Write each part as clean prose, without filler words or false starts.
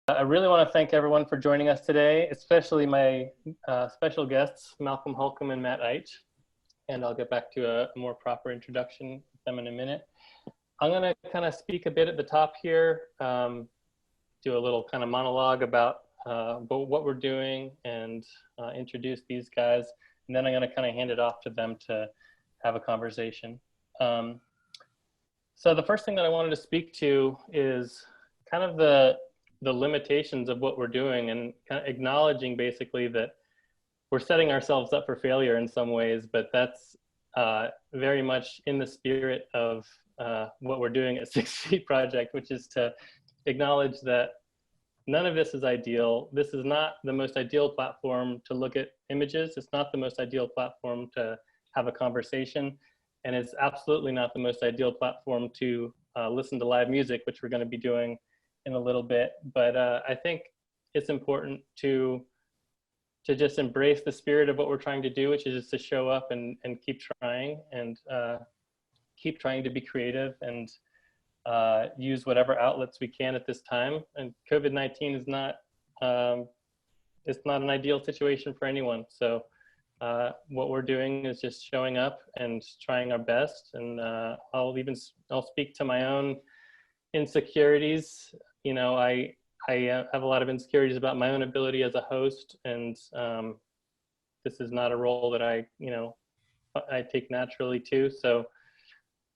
I really want to thank everyone for joining us today, especially my special guests, Malcolm Holcomb and Matt Eich. And I'll get back to a more proper introduction of them in a minute. I'm going to kind of speak a bit at the top here, do a little kind of monologue about what we're doing and introduce these guys. And then I'm going to kind of hand it off to them to have a conversation. So the first thing that I wanted to speak to is kind of the limitations of what we're doing and kind of acknowledging basically that we're setting ourselves up for failure in some ways, but that's very much in the spirit of what we're doing at 6 Feet Project, which is to acknowledge that none of this is ideal. This is not the most ideal platform to look at images. It's not the most ideal platform to have a conversation. And it's absolutely not the most ideal platform to listen to live music, which we're going to be doing in a little bit. But I think it's important to just embrace the spirit of what we're trying to do, which is just to show up and keep trying and keep trying to be creative and use whatever outlets we can at this time. And COVID-19 is not, it's not an ideal situation for anyone. So what we're doing is just showing up and trying our best. And I'll speak to my own insecurities. You know, I have a lot of insecurities about my own ability as a host, and this is not a role that I take naturally to. So,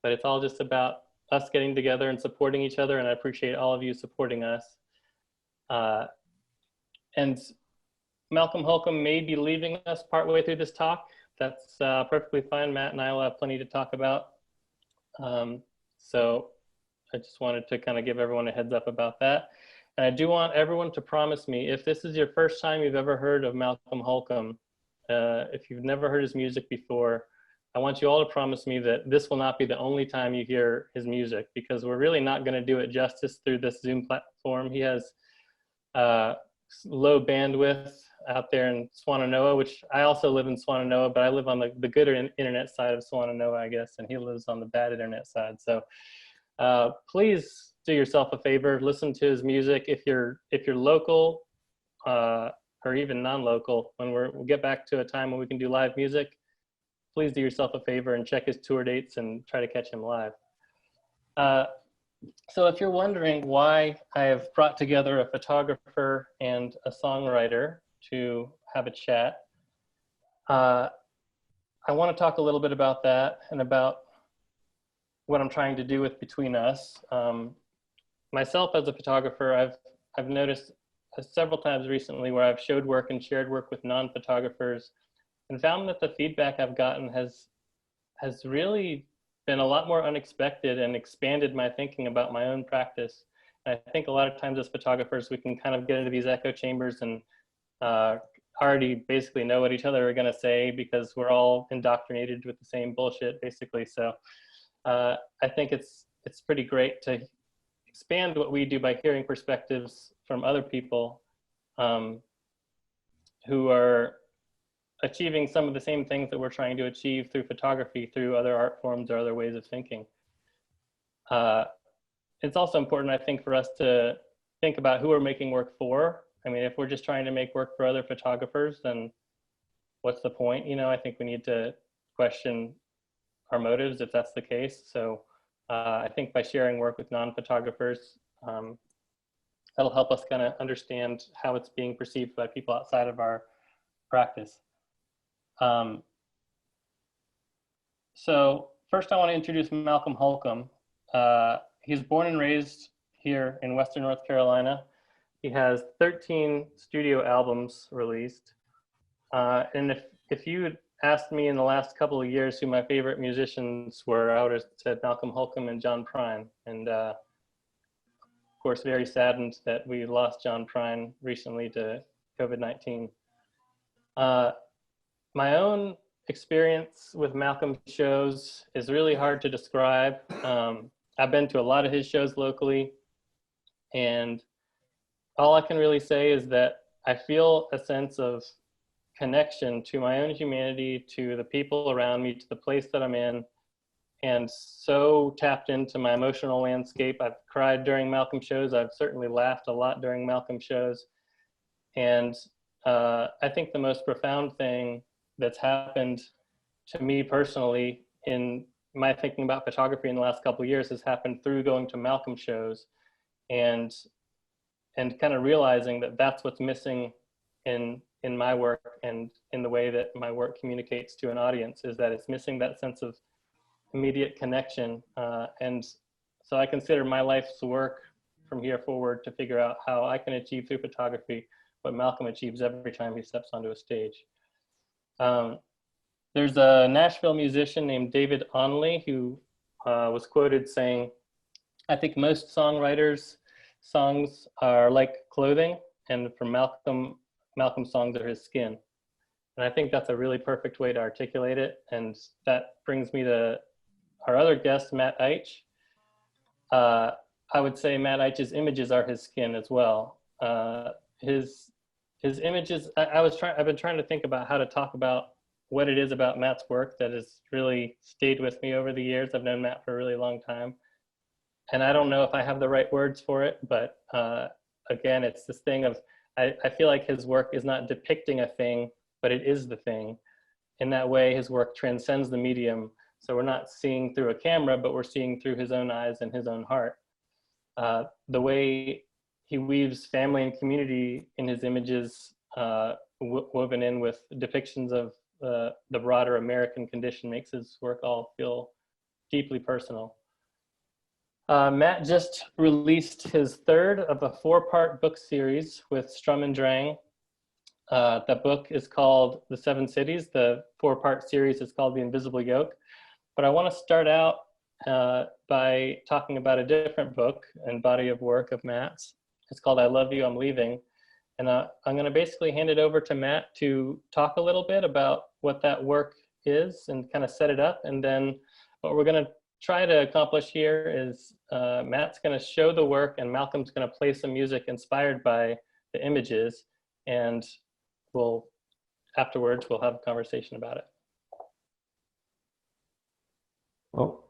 but it's all just about us getting together and supporting each other, and I appreciate all of you supporting us. And Malcolm Holcomb may be leaving us partway through this talk. That's perfectly fine. Matt and I will have plenty to talk about. So I just wanted to kind of give everyone a heads up about that. And I do want everyone to promise me, if this is your first time you've ever heard of Malcolm Holcomb, if you've never heard his music before, I want you all to promise me that this will not be the only time you hear his music, because we're really not going to do it justice through this Zoom platform. He has low bandwidth out there in Swannanoa, which I also live in Swannanoa, but I live on the good internet side of Swannanoa, I guess, and he lives on the bad internet side. So please do yourself a favor, listen to his music. If you're local or even non-local, when we'll get back to a time when we can do live music, please do yourself a favor and check his tour dates and try to catch him live. So if you're wondering why I have brought together a photographer and a songwriter to have a chat, I want to talk a little bit about that and about what I'm trying to do with Between Us. Myself as a photographer, I've noticed several times recently where I've showed work and shared work with non-photographers and found that the feedback I've gotten has really been a lot more unexpected and expanded my thinking about my own practice. And I think a lot of times as photographers, we can kind of get into these echo chambers and already basically know what each other are going to say because we're all indoctrinated with the same bullshit, basically. So I think it's pretty great to expand what we do by hearing perspectives from other people who are achieving some of the same things that we're trying to achieve through photography, through other art forms or other ways of thinking. It's also important, I think, for us to think about who we're making work for. I mean, if we're just trying to make work for other photographers, then what's the point? You know, I think we need to question our motives if that's the case. So I think by sharing work with non-photographers, that'll help us kind of understand how it's being perceived by people outside of our practice. So first I want to introduce Malcolm Holcomb. He's born and raised here in Western North Carolina. He has 13 studio albums released. And if you had asked me in the last couple of years who my favorite musicians were, I would have said Malcolm Holcomb and John Prine. And of course, very saddened that we lost John Prine recently to COVID-19. My own experience with Malcolm's shows is really hard to describe. I've been to a lot of his shows locally, and all I can really say is that I feel a sense of connection to my own humanity, to the people around me, to the place that I'm in, and so tapped into my emotional landscape. I've cried during Malcolm shows. I've certainly laughed a lot during Malcolm shows. And I think the most profound thing that's happened to me personally in my thinking about photography in the last couple of years has happened through going to Malcolm shows and kind of realizing that that's what's missing in my work and in the way that my work communicates to an audience, is that it's missing that sense of immediate connection. And so I consider my life's work from here forward to figure out how I can achieve through photography what Malcolm achieves every time he steps onto a stage. There's a Nashville musician named David Onley who was quoted saying, "I think most songwriters' songs are like clothing, and for Malcolm, Malcolm's songs are his skin." And I think that's a really perfect way to articulate it. And that brings me to our other guest, Matt Eich. I would say Matt Eich's images are his skin as well. His images, I've been trying to think about how to talk about what it is about Matt's work that has really stayed with me over the years. I've known Matt for a really long time. And I don't know if I have the right words for it, but again, it's this thing of, I feel like his work is not depicting a thing, but it is the thing. In that way, his work transcends the medium. So we're not seeing through a camera, but we're seeing through his own eyes and his own heart. The way he weaves family and community in his images, woven in with depictions of the broader American condition, makes his work all feel deeply personal. Matt just released his third of a 4-part book series with Strum and Drang. The book is called The Seven Cities. The 4-part series is called The Invisible Yoke. But I want to start out by talking about a different book and body of work of Matt's. It's called I Love You, I'm Leaving. And I'm going to basically hand it over to Matt to talk a little bit about what that work is and kind of set it up. And then what we're going to try to accomplish here is Matt's going to show the work and Malcolm's going to play some music inspired by the images. And afterwards, we'll have a conversation about it. Well,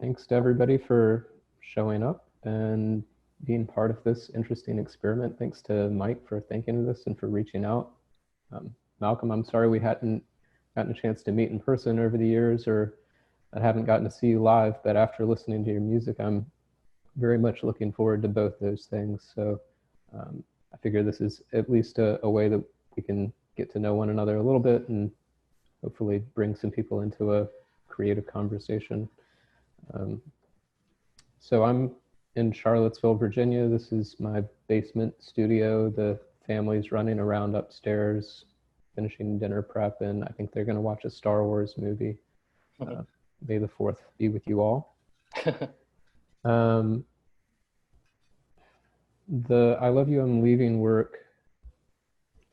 thanks to everybody for showing up and being part of this interesting experiment. Thanks to Mike for thinking of this and for reaching out. Malcolm, I'm sorry we hadn't gotten a chance to meet in person over the years, or I haven't gotten to see you live, but after listening to your music, I'm very much looking forward to both those things. So I figure this is at least a way that we can get to know one another a little bit and hopefully bring some people into a creative conversation. So I'm in Charlottesville, Virginia. This is my basement studio. The family's running around upstairs, finishing dinner prep, and I think they're going to watch a Star Wars movie. May the 4th be with you all. The I Love You, I'm Leaving work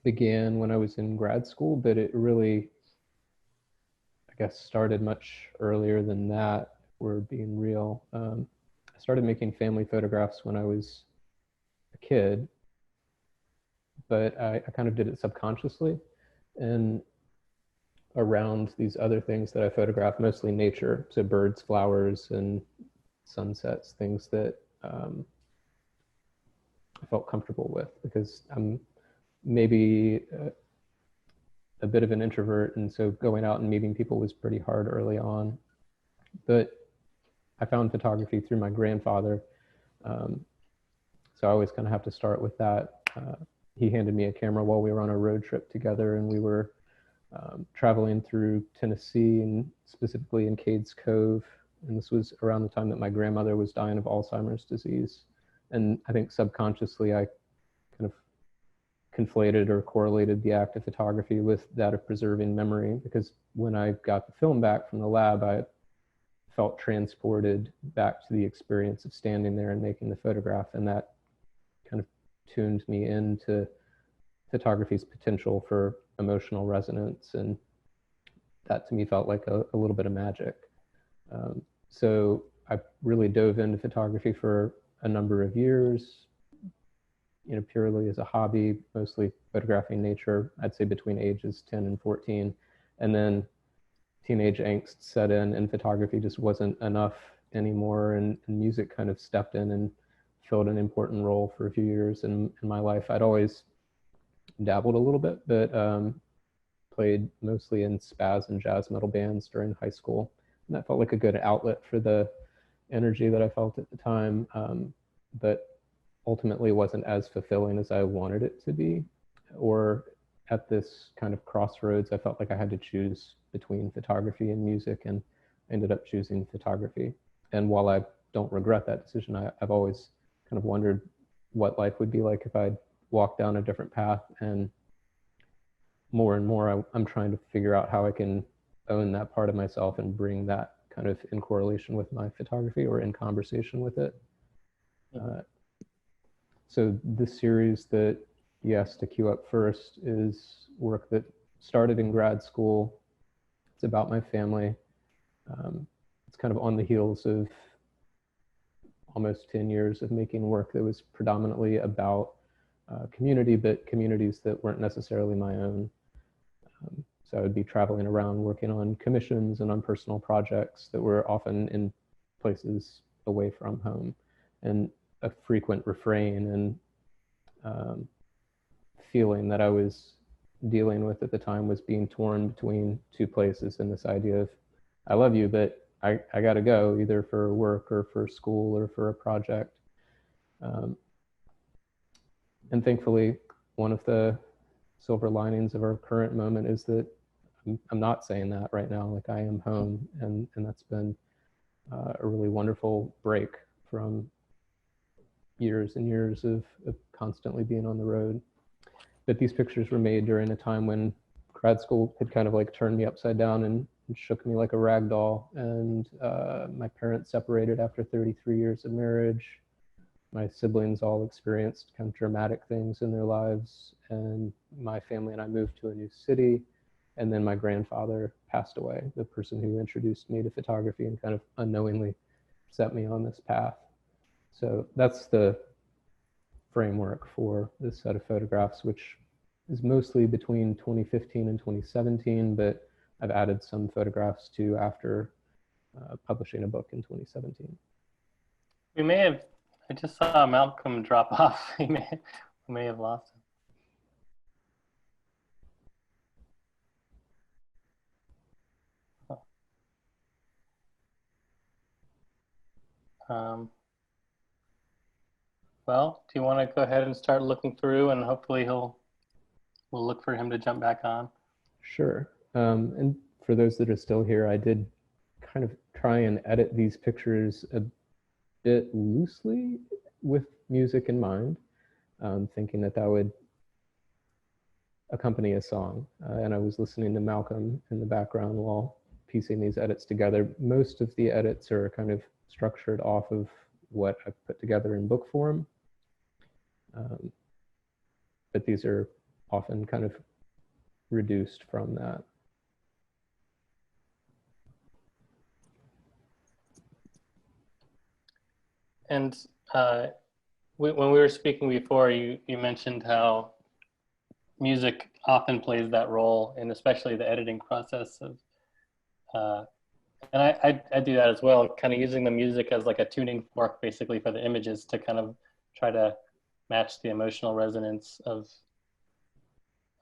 began when I was in grad school, but it really, I guess, started much earlier than that, if we're being real. I started making family photographs when I was a kid, but I kind of did it subconsciously. And around these other things that I photographed, mostly nature, so birds, flowers, and sunsets, things that I felt comfortable with, because I'm maybe a bit of an introvert, and so going out and meeting people was pretty hard early on. But I found photography through my grandfather, so I always kind of have to start with that. He handed me a camera while we were on a road trip together, and we were traveling through Tennessee, and specifically in Cades Cove. And this was around the time that my grandmother was dying of Alzheimer's disease. And I think subconsciously I kind of conflated or correlated the act of photography with that of preserving memory, because when I got the film back from the lab, I felt transported back to the experience of standing there and making the photograph. And that kind of tuned me into photography's potential for emotional resonance, and that to me felt like a little bit of magic. So I really dove into photography for a number of years, purely as a hobby, mostly photographing nature, I'd say between ages 10 and 14. And then teenage angst set in, and photography just wasn't enough anymore, and music kind of stepped in and filled an important role for a few years in my life. I'd always dabbled a little bit, but played mostly in spaz and jazz metal bands during high school, and that felt like a good outlet for the energy that I felt at the time, but ultimately wasn't as fulfilling as I wanted it to be. Or at this kind of crossroads, I felt like I had to choose between photography and music, and I ended up choosing photography. And while I don't regret that decision, I've always kind of wondered what life would be like if I'd walked down a different path. And more, I'm trying to figure out how I can own that part of myself and bring that kind of in correlation with my photography or in conversation with it. So this series that you asked to queue up first is work that started in grad school. It's about my family. It's kind of on the heels of almost 10 years of making work that was predominantly about community, but communities that weren't necessarily my own. So I would be traveling around working on commissions and on personal projects that were often in places away from home. And a frequent refrain and feeling that I was dealing with at the time was being torn between two places, and this idea of, I love you, but I got to go either for work or for school or for a project. And thankfully, one of the silver linings of our current moment is that I'm not saying that right now. Like, I am home, and that's been a really wonderful break from years and years of constantly being on the road. But these pictures were made during a time when grad school had kind of like turned me upside down and shook me like a rag doll. And my parents separated after 33 years of marriage. My siblings all experienced kind of dramatic things in their lives, and my family and I moved to a new city. And then my grandfather passed away, the person who introduced me to photography and kind of unknowingly set me on this path. So that's the framework for this set of photographs, which is mostly between 2015 and 2017, but I've added some photographs too after publishing a book in 2017. We may have, I just saw Malcolm drop off. We may have lost him. Well, do you want to go ahead and start looking through, and hopefully we'll look for him to jump back on? Sure. And for those that are still here, I did kind of try and edit these pictures a bit loosely with music in mind, thinking that would accompany a song. And I was listening to Malcolm in the background while piecing these edits together. Most of the edits are kind of structured off of what I've put together in book form. But these are often kind of reduced from that. And when we were speaking before, you mentioned how music often plays that role, and especially the editing process of, and I do that as well, kind of using the music as like a tuning fork basically for the images to kind of try to match the emotional resonance of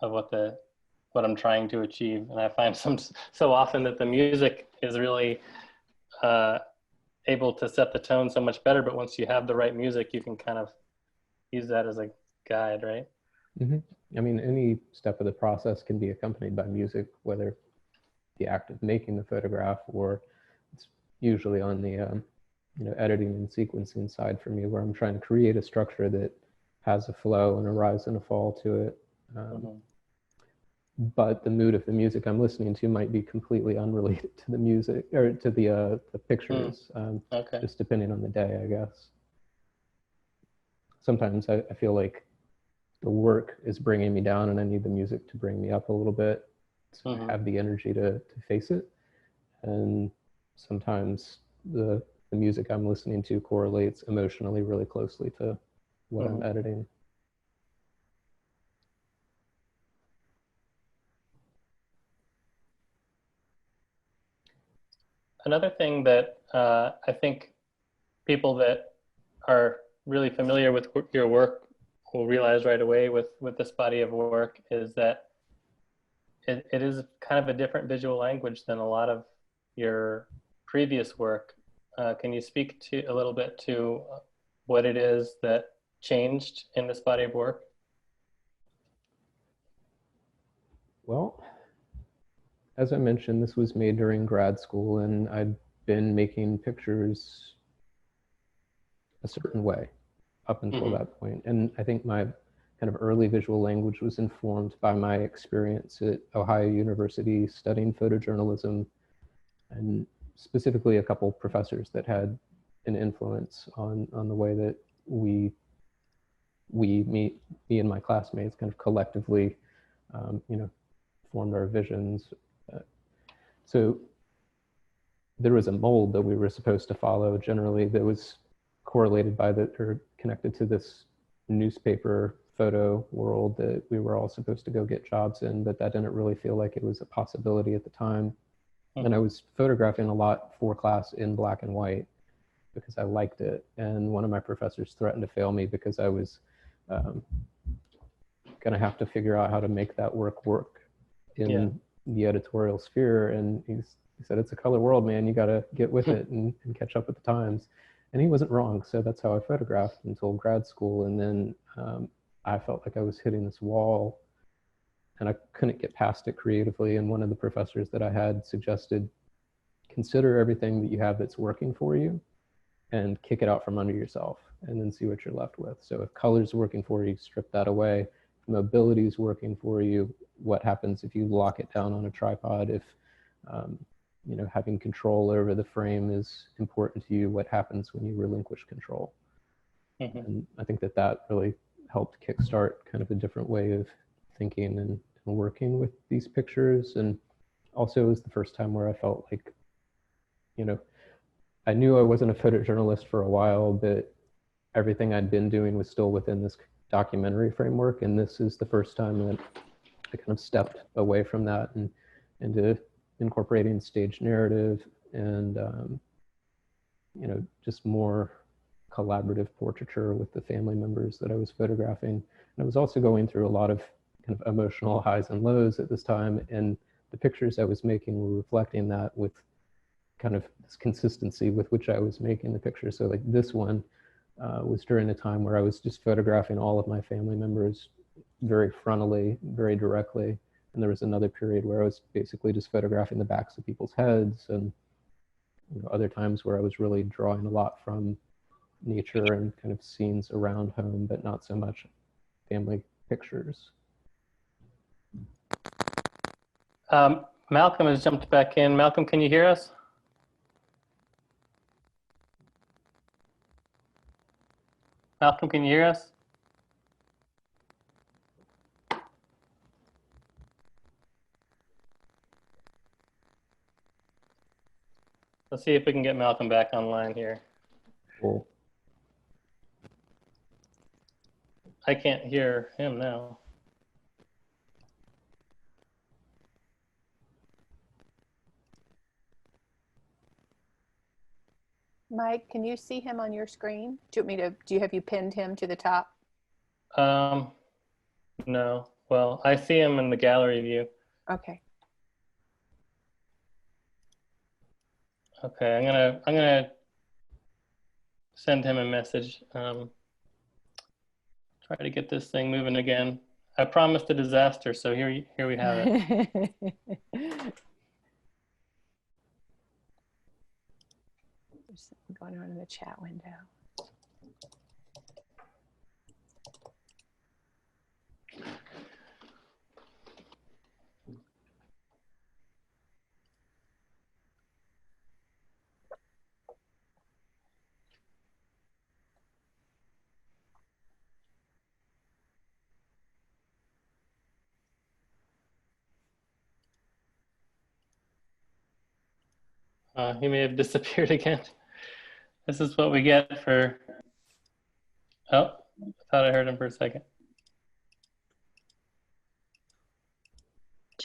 what I'm trying to achieve. And I find so often that the music is really able to set the tone so much better, but once you have the right music, you can kind of use that as a guide, right? Mm-hmm. I mean, any step of the process can be accompanied by music, whether the act of making the photograph, or it's usually on the editing and sequencing side for me, where I'm trying to create a structure that has a flow and a rise and a fall to it. But the mood of the music I'm listening to might be completely unrelated to the music or to the pictures, Okay. just depending on the day, I guess. Sometimes I feel like the work is bringing me down and I need the music to bring me up a little bit, so I have the energy to face it. And sometimes the music I'm listening to correlates emotionally really closely to what I'm editing. another thing that I think people that are really familiar with your work will realize right away with this body of work is that it is kind of a different visual language than a lot of your previous work. Can you speak to a little bit to what it is that changed in this body of work? Well, as I mentioned, this was made during grad school, and I'd been making pictures a certain way up until that point. And I think my kind of early visual language was informed by my experience at Ohio University studying photojournalism, and specifically a couple professors that had an influence on the way that me and my classmates kind of collectively, formed our visions. So there was a mold that we were supposed to follow generally that was correlated by or connected to this newspaper photo world that we were all supposed to go get jobs in, but that didn't really feel like it was a possibility at the time. And I was photographing a lot for class in black and white because I liked it. And one of my professors threatened to fail me because I was going to have to figure out how to make that work in the editorial sphere. And he said, it's a color world, man. You got to get with it and catch up with the times. And he wasn't wrong. So that's how I photographed until grad school. And then I felt like I was hitting this wall and I couldn't get past it creatively. And one of the professors that I had suggested, consider everything that you have that's working for you and kick it out from under yourself and then see what you're left with. So if color's working for you, strip that away. If mobility is working for you, what happens if you lock it down on a tripod? If having control over the frame is important to you, what happens when you relinquish control? And I think that really helped kickstart kind of a different way of thinking and working with these pictures. And also it was the first time where I felt like, I knew I wasn't a photojournalist for a while, but everything I'd been doing was still within this documentary framework. And this is the first time that I kind of stepped away from that and into incorporating stage narrative and, just more collaborative portraiture with the family members that I was photographing. And I was also going through a lot of kind of emotional highs and lows at this time. And the pictures I was making were reflecting that with kind of this consistency with which I was making the picture. So like this one was during a time where I was just photographing all of my family members very frontally, very directly. And there was another period where I was basically just photographing the backs of people's heads, and other times where I was really drawing a lot from nature and kind of scenes around home, but not so much family pictures. Malcolm has jumped back in. Malcolm, can you hear us? Malcolm, can you hear us? Let's see if we can get Malcolm back online here. Cool. I can't hear him now. Mike, can you see him on your screen? Do you have you pinned him to the top? No. Well, I see him in the gallery view. Okay. Okay, I'm gonna send him a message. Try to get this thing moving again. I promised a disaster, so here we have it. There's something going on in the chat window. He may have disappeared again. This is what we get for, oh, I thought I heard him for a second.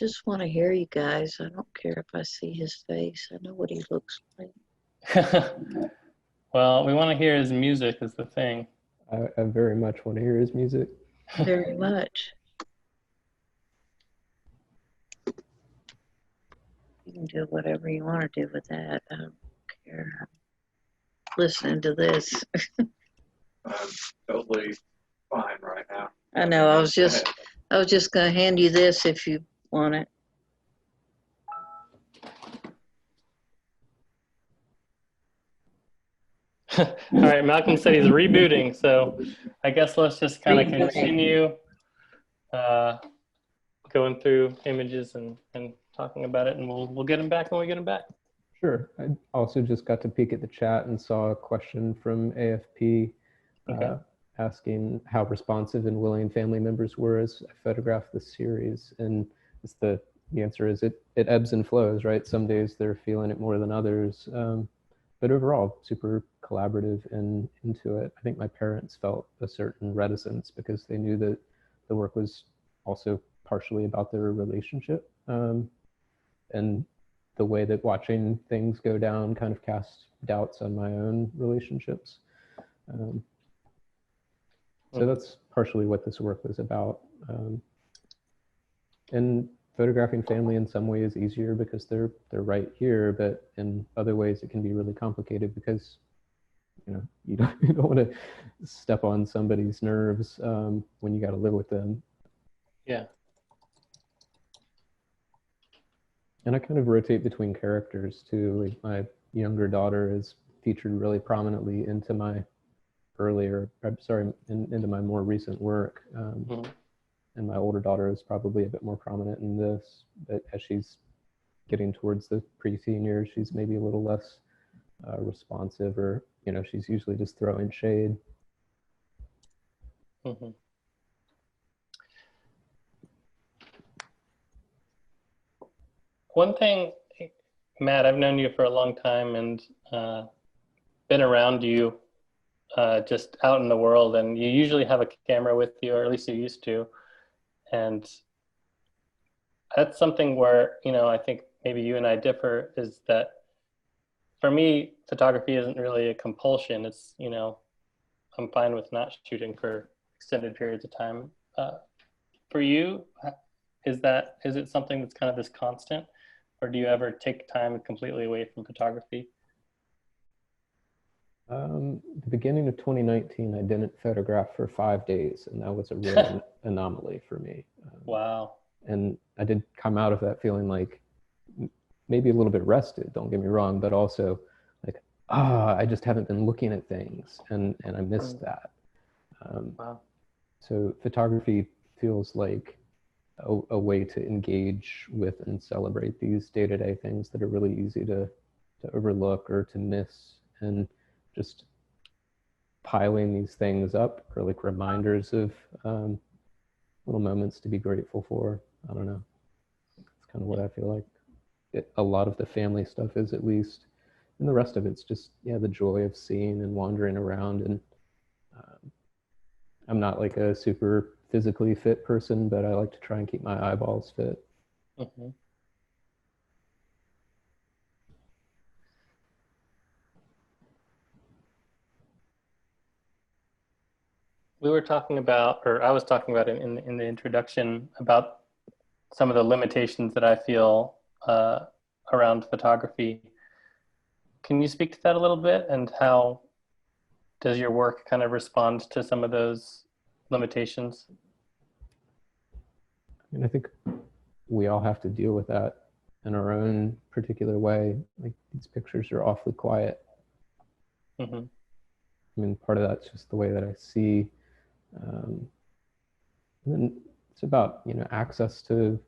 just want to hear you guys. I don't care if I see his face. I know what he looks like. Well, we want to hear his music is the thing. I very much want to hear his music. Very much. You can do whatever you want to do with that. I don't care. I'm listening to this. I'm totally fine right now. I know. I was just going to hand you this if you want it. All right, Malcolm said he's rebooting, so I guess let's just kind of Rebooting. continue going through images and talking about it, and we'll get him back when we get him back. Sure. I also just got to peek at the chat and saw a question from AFP Okay. asking how responsive and willing family members were as I photographed the series. And it's the answer is it ebbs and flows, right? Some days they're feeling it more than others. But overall, super collaborative and into it. I think my parents felt a certain reticence because they knew that the work was also partially about their relationship. And the way that watching things go down kind of cast doubts on my own relationships. So that's partially what this work was about. And photographing family in some ways is easier because they're right here, but in other ways it can be really complicated because you don't want to step on somebody's nerves when you got to live with them. Yeah. And I kind of rotate between characters too. Like my younger daughter is featured really prominently into my into my more recent work. And my older daughter is probably a bit more prominent in this, but as she's getting towards the preteen years, she's maybe a little less responsive, or she's usually just throwing shade. Mm-hmm. One thing, Matt, I've known you for a long time and been around you just out in the world, and you usually have a camera with you, or at least you used to. And that's something where, I think maybe you and I differ, is that for me, photography isn't really a compulsion. It's, I'm fine with not shooting for extended periods of time. For you, is it something that's kind of this constant, or do you ever take time completely away from photography? The beginning of 2019, I didn't photograph for 5 days, and that was a real anomaly for me. Wow. And I did come out of that feeling like maybe a little bit rested, don't get me wrong, but also like, I just haven't been looking at things, and I missed that. Wow. So photography feels like a way to engage with and celebrate these day-to-day things that are really easy to overlook or to miss, and just piling these things up are like reminders of little moments to be grateful for. I don't know. It's kind of what I feel like a lot of the family stuff is, at least. And the rest of it's just, the joy of seeing and wandering around. And I'm not like a super physically fit person, but I like to try and keep my eyeballs fit. Mm-hmm. We were talking about, or I was talking about in the introduction, about some of the limitations that I feel around photography. Can you speak to that a little bit, and how does your work kind of respond to some of those limitations? I think we all have to deal with that in our own particular way. Like, these pictures are awfully quiet. Mm-hmm. I mean, part of that's just the way that I see. And then it's about, access to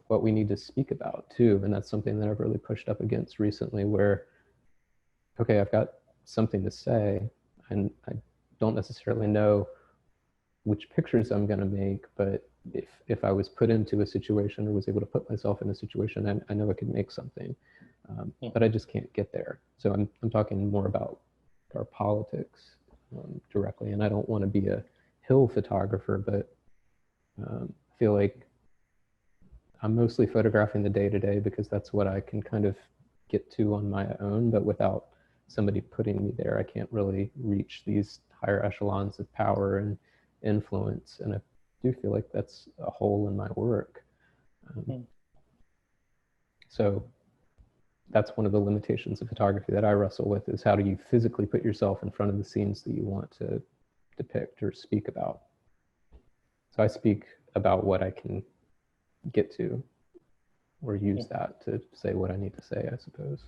what we need to speak about too. And that's something that I've really pushed up against recently, where, okay, I've got something to say, and I don't necessarily know which pictures I'm going to make, but if I was put into a situation, or was able to put myself in a situation, I know I could make something, but I just can't get there. So I'm talking more about our politics directly, and I don't want to be a hill photographer, but I feel like I'm mostly photographing the day-to-day because that's what I can kind of get to on my own, but without somebody putting me there, I can't really reach these higher echelons of power and influence. And I do feel like that's a hole in my work. So that's one of the limitations of photography that I wrestle with, is how do you physically put yourself in front of the scenes that you want to depict or speak about. So I speak about what I can get to, or use that to say what I need to say, I suppose.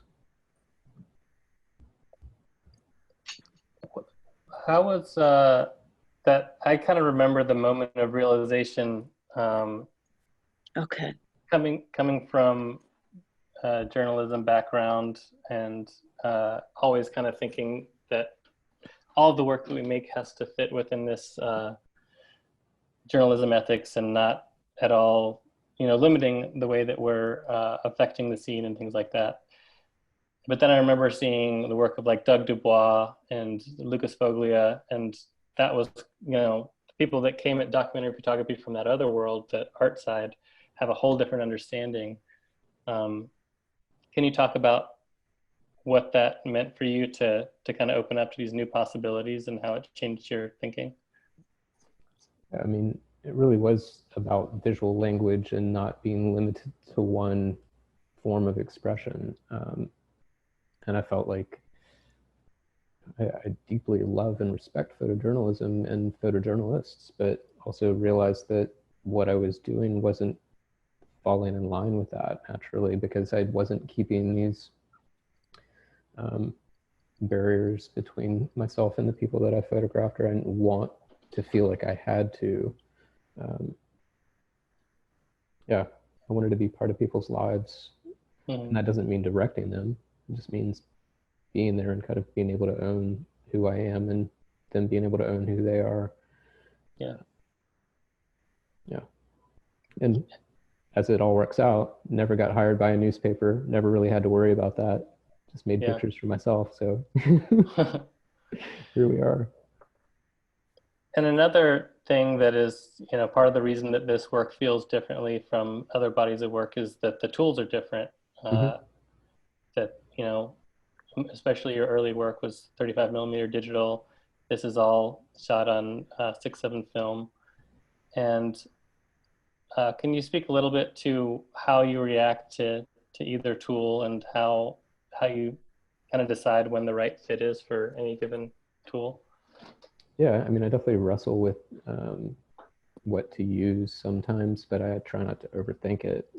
How was that? I kind of remember the moment of realization Okay. coming from a journalism background, and always kind of thinking that all the work that we make has to fit within this journalism ethics, and not at all, limiting the way that we're affecting the scene and things like that. But then I remember seeing the work of like Doug Dubois and Lucas Foglia, and that was, people that came at documentary photography from that other world, that art side, have a whole different understanding. Can you talk about what that meant for you to kind of open up to these new possibilities, and how it changed your thinking? I mean, it really was about visual language and not being limited to one form of expression. And I felt like I deeply love and respect photojournalism and photojournalists, but also realized that what I was doing wasn't falling in line with that naturally, because I wasn't keeping these barriers between myself and the people that I photographed, or I didn't want to feel like I had to. Yeah, I wanted to be part of people's lives. And that doesn't mean directing them. It just means being there and kind of being able to own who I am, and them being able to own who they are. Yeah. Yeah. And as it all works out, never got hired by a newspaper, never really had to worry about that. Just made pictures for myself. So here we are. And another thing that is, part of the reason that this work feels differently from other bodies of work is that the tools are different. That, especially your early work was 35mm digital. This is all shot on 6/7 film. And can you speak a little bit to how you react to either tool, and how you kind of decide when the right fit is for any given tool? Yeah, I mean, I definitely wrestle with what to use sometimes, but I try not to overthink it.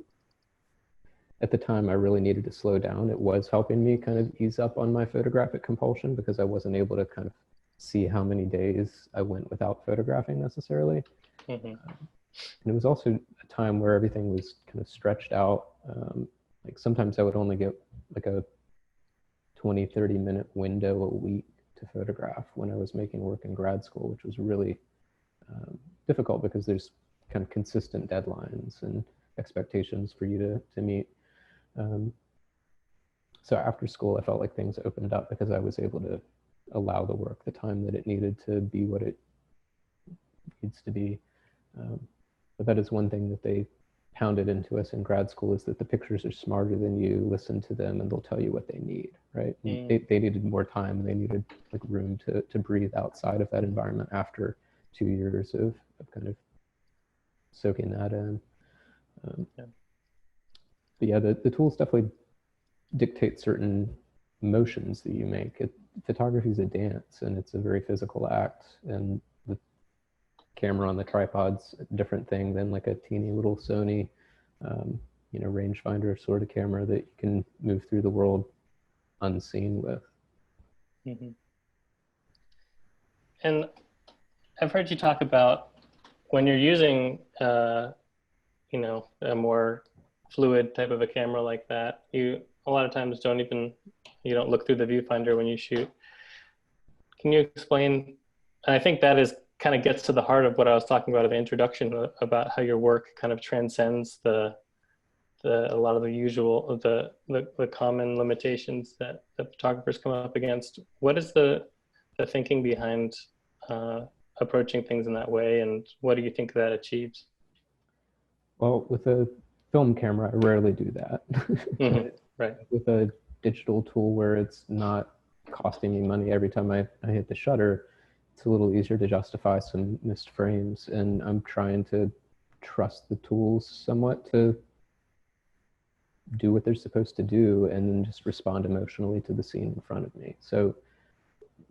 At the time, I really needed to slow down. It was helping me kind of ease up on my photographic compulsion, because I wasn't able to kind of see how many days I went without photographing necessarily. And it was also a time where everything was kind of stretched out. Like sometimes I would only get like a 20-30 minute window a week to photograph when I was making work in grad school, which was really difficult, because there's kind of consistent deadlines and expectations for you to meet. So after school, I felt like things opened up, because I was able to allow the work the time that it needed to be what it needs to be. But that is one thing that they pounded into us in grad school, is that the pictures are smarter than you. Listen to them and they'll tell you what they need, right? They needed more time, and they needed like room to breathe outside of that environment after 2 years of kind of soaking that in. But yeah, the tools definitely dictate certain motions that you make. Photography is a dance, and it's a very physical act, and the camera on the tripod's a different thing than like a teeny little Sony rangefinder sort of camera that you can move through the world unseen with. And I've heard you talk about when you're using a more fluid type of a camera like that, you a lot of times you don't look through the viewfinder when you shoot. Can you explain? I think that is kind of gets to the heart of what I was talking about in the introduction, about how your work kind of transcends a lot of the usual, the common limitations that the photographers come up against. What is the thinking behind approaching things in that way, and what do you think that achieves? Well, with a film camera, I rarely do that. Mhm. Right. With a digital tool where it's not costing me money every time I hit the shutter, it's a little easier to justify some missed frames. And I'm trying to trust the tools somewhat to do what they're supposed to do and then just respond emotionally to the scene in front of me. So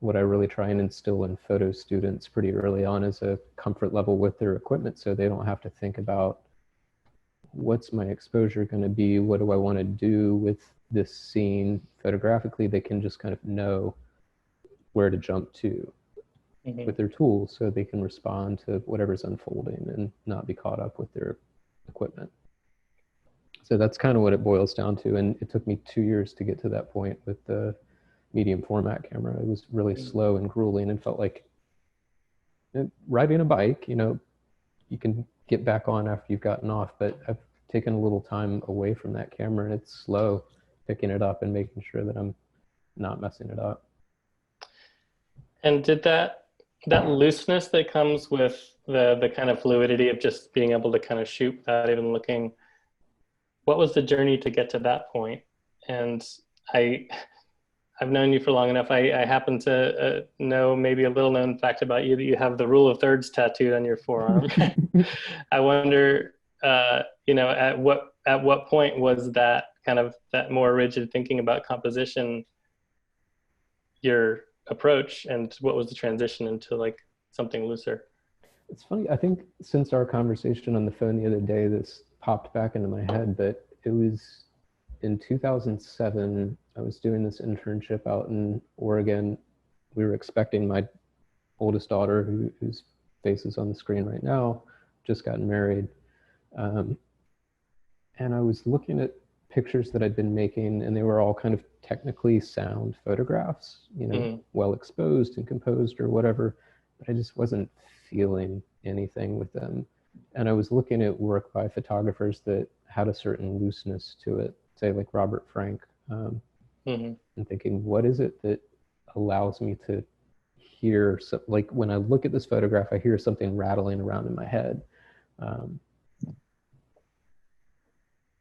what I really try and instill in photo students pretty early on is a comfort level with their equipment, so they don't have to think about what's my exposure going to be, what do I want to do with this scene photographically. They can just kind of know where to jump to with their tools so they can respond to whatever's unfolding and not be caught up with their equipment. So that's kind of what it boils down to. And it took me 2 years to get to that point with the medium format camera. It was really slow and grueling and felt like riding a bike, you know, you can get back on after you've gotten off, but I've taken a little time away from that camera and it's slow picking it up and making sure that I'm not messing it up. And did that looseness that comes with the kind of fluidity of just being able to kind of shoot without even looking, what was the journey to get to that point? And I've known you for long enough. I happen to know maybe a little known fact about you, that you have the rule of thirds tattooed on your forearm. I wonder, you know, at what point was that kind of that more rigid thinking about composition your approach, and what was the transition into like something looser? It's funny, I think since our conversation on the phone the other day, this popped back into my head, but it was in 2007, I was doing this internship out in Oregon. We were expecting my oldest daughter, whose face is on the screen right now, just gotten married. And I was looking at pictures that I'd been making, and they were all kind of technically sound photographs, you know, well exposed and composed or whatever, but I just wasn't feeling anything with them. And I was looking at work by photographers that had a certain looseness to it, say like Robert Frank, and thinking, what is it that allows me to hear, like when I look at this photograph, I hear something rattling around in my head.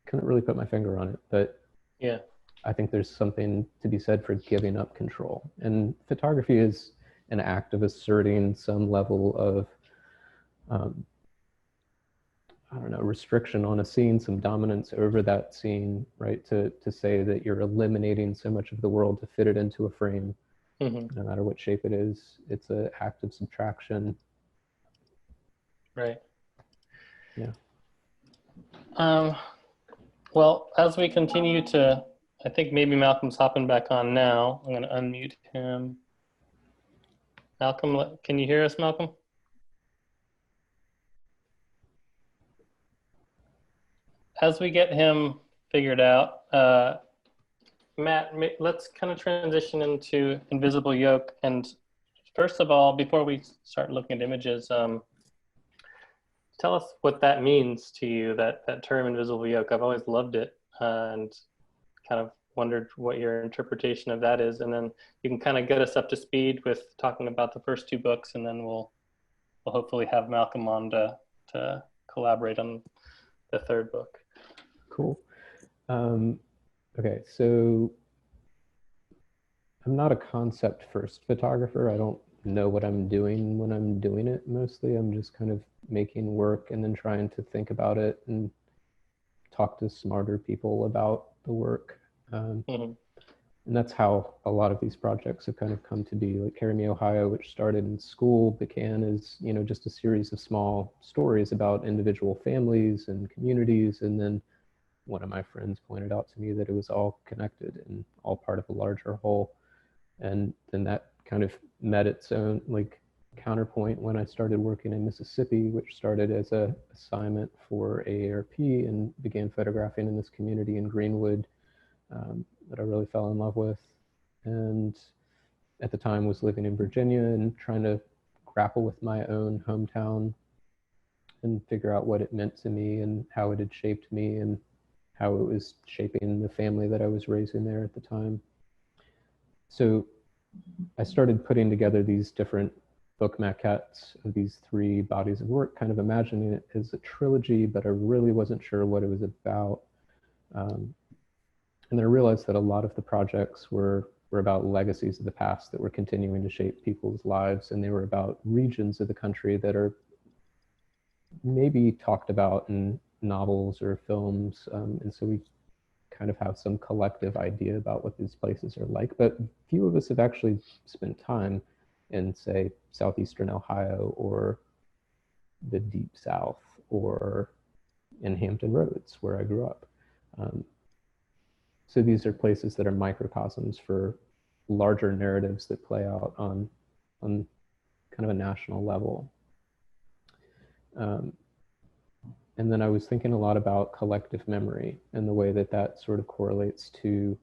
Couldn't really put my finger on it, but yeah, I think there's something to be said for giving up control. And photography is an act of asserting some level of, I don't know, restriction on a scene, some dominance over that scene, right? To say that you're eliminating so much of the world to fit it into a frame, no matter what shape it is. It's an act of subtraction. Right. Yeah. Well, as we continue to, I think maybe Malcolm's hopping back on now. I'm going to unmute him. Malcolm, can you hear us, Malcolm? As we get him figured out, Matt, let's kind of transition into Invisible Yoke. And first of all, before we start looking at images, tell us what that means to you, that term Invisible Yoke. I've always loved it and kind of wondered what your interpretation of that is. And then you can kind of get us up to speed with talking about the first two books, and then we'll hopefully have Malcolm on to collaborate on the third book. Cool. Okay, so I'm not a concept first photographer. I don't know what I'm doing when I'm doing it. Mostly I'm just kind of making work and then trying to think about it and talk to smarter people about the work. And that's how a lot of these projects have kind of come to be. Like Carry Me Ohio, which started in school, began as, you know, just a series of small stories about individual families and communities. And then one of my friends pointed out to me that it was all connected and all part of a larger whole. And then that kind of met its own like counterpoint when I started working in Mississippi, which started as a assignment for AARP and began photographing in this community in Greenwood that I really fell in love with. And at the time was living in Virginia and trying to grapple with my own hometown and figure out what it meant to me and how it had shaped me and how it was shaping the family that I was raising there at the time. So I started putting together these different book maquettes of these 3 bodies of work, kind of imagining it as a trilogy, but I really wasn't sure what it was about. And then I realized that a lot of the projects were about legacies of the past that were continuing to shape people's lives, and they were about regions of the country that are maybe talked about in novels or films, and so we kind of have some collective idea about what these places are like, but few of us have actually spent time in, say, southeastern Ohio or the Deep South or in Hampton Roads, where I grew up. So these are places that are microcosms for larger narratives that play out on kind of a national level. And then I was thinking a lot about collective memory and the way that that sort of correlates to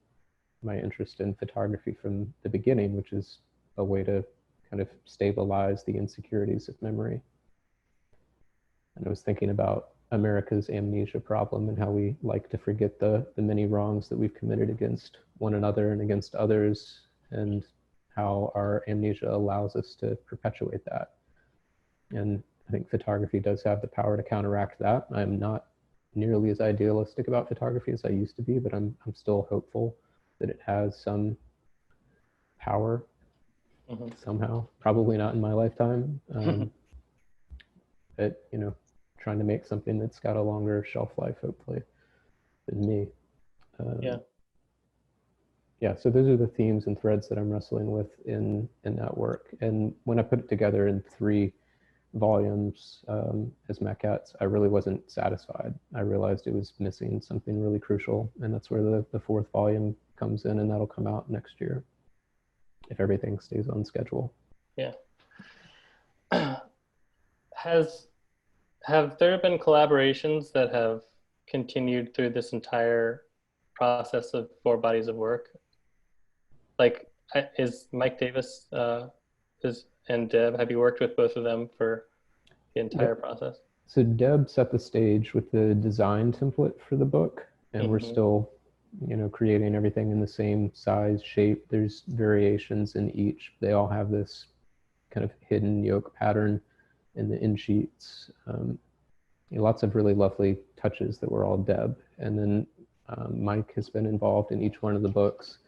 my interest in photography from the beginning, which is a way to kind of stabilize the insecurities of memory. And I was thinking about America's amnesia problem and how we like to forget the many wrongs that we've committed against one another and against others, and how our amnesia allows us to perpetuate that. And I think photography does have the power to counteract that. I'm not nearly as idealistic about photography as I used to be, but I'm still hopeful that it has some power somehow. Probably not in my lifetime, but you know, trying to make something that's got a longer shelf life, hopefully, than me. Yeah, so those are the themes and threads that I'm wrestling with in that work. And when I put it together in 3 volumes as maquettes, I really wasn't satisfied. I realized it was missing something really crucial, and that's where the 4th volume comes in, and that'll come out next year if everything stays on schedule. Yeah. Have there been collaborations that have continued through this entire process of 4 bodies of work? Like, is Mike Davis and Deb, have you worked with both of them for the entire process? So Deb set the stage with the design template for the book, and we're still, you know, creating everything in the same size, shape. There's variations in each. They all have this kind of hidden yoke pattern in the in sheets. Lots of really lovely touches that were all Deb. And then Mike has been involved in each one of the books.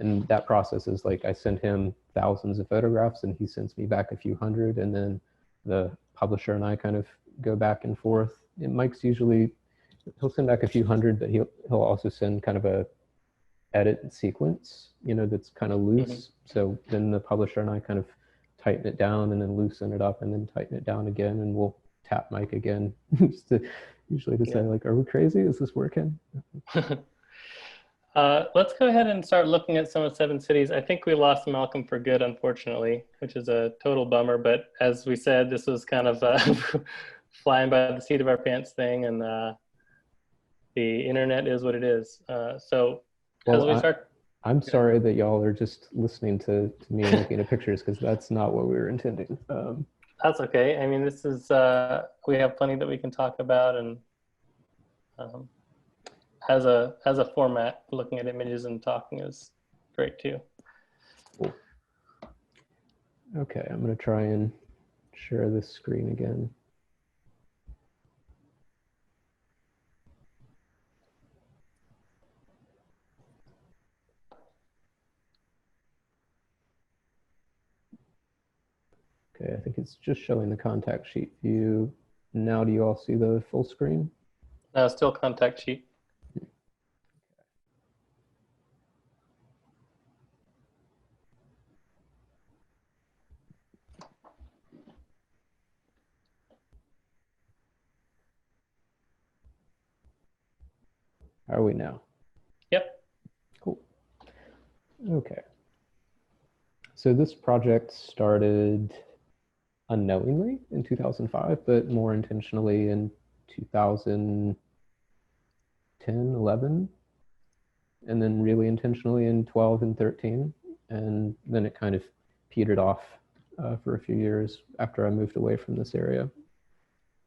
And that process is like, I send him thousands of photographs and he sends me back a few hundred, and then the publisher and I kind of go back and forth. And Mike's usually, he'll send back a few hundred, but he'll also send kind of a edit sequence, you know, that's kind of loose. So then the publisher and I kind of tighten it down and then loosen it up and then tighten it down again, and we'll tap Mike again just to usually to say like, are we crazy? Is this working? Let's go ahead and start looking at some of 7 Cities. I think we lost Malcolm for good, unfortunately, which is a total bummer. But as we said, this was kind of flying by the seat of our pants thing, and the internet is what it is. So as we start, I'm sorry that y'all are just listening to me looking at pictures, because that's not what we were intending. That's okay. I mean, this is we have plenty that we can talk about, and as a format, looking at images and talking is great too. Cool. Okay, I'm going to try and share this screen again. Okay, I think it's just showing the contact sheet view. Now do you all see the full screen? Still contact sheet. How are we now? Yep. Cool. Okay. So this project started unknowingly in 2005, but more intentionally in 2010, 11, and then really intentionally in 12 and 13. And then it kind of petered off for a few years after I moved away from this area.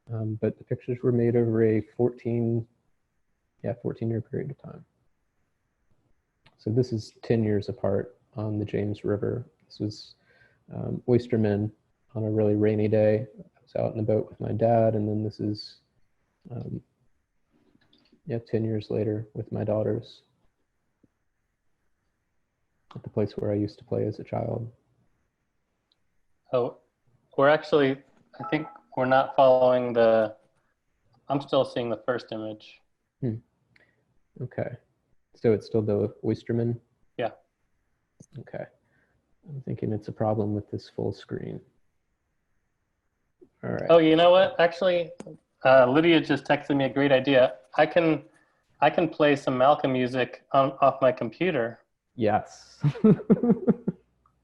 But the pictures were made over a 14-year period of time. So this is 10 years apart on the James River. This was oystermen on a really rainy day. I was out in the boat with my dad, and then this is, yeah, 10 years later with my daughters at the place where I used to play as a child. Oh, we're actually, I think we're not following the, I'm still seeing the first image. Okay. So it's still the Oysterman? Yeah. Okay. I'm thinking it's a problem with this full screen. All right. Oh, you know what? Actually, Lydia just texted me a great idea. I can play some Malcolm music off my computer. Yes.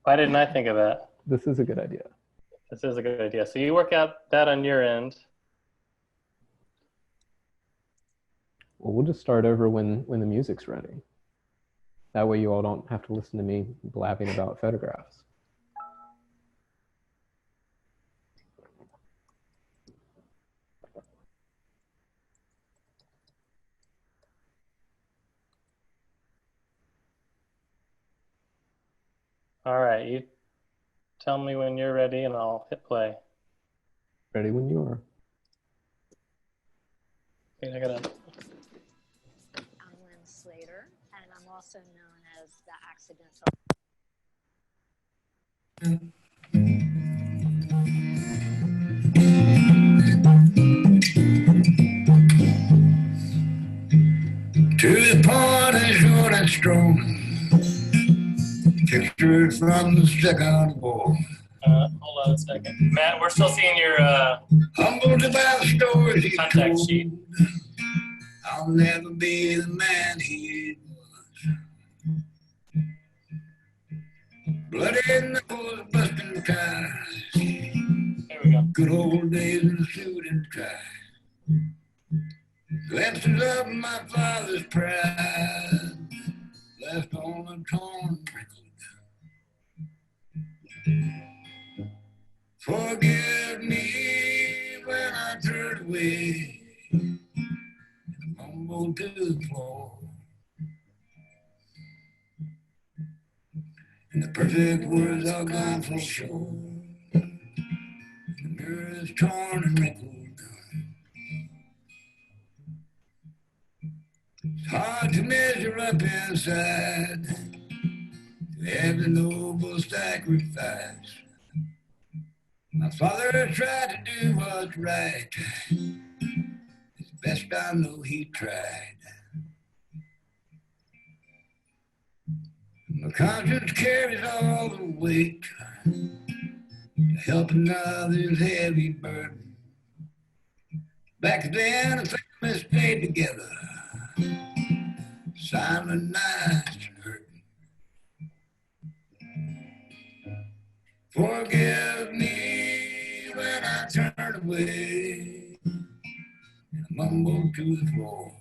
Why didn't I think of that? This is a good idea. This is a good idea. So you work out that on your end. Well, we'll just start over when the music's ready. That way you all don't have to listen to me blabbing about photographs. All right, you tell me when you're ready and I'll hit play. Ready when you are. Wait, I gotta. I'm Lynn Slater, and I'm also known as the accidental. To the party, short and strong. Pictured from the second war. Hold on a second. Matt, we're still seeing your Humbled by the stories he contact told. sheet. I'll never be the man he was. Bloody knuckles, busting ties. There we go. Good old days in a suit and tie. Glimpses of my father's pride. Left on a torn record. Forgive me when I turn away and mumble to the floor. And the perfect words are gone for sure. The mirror is torn and wrinkled. It's hard to measure up inside every noble sacrifice. My father tried to do what's right. As best I know he tried. My conscience carries all the weight. Helping others heavy burden. Back then, the family stayed together. Silent nights and hurting. Forgive me when I turn away and mumble to the floor.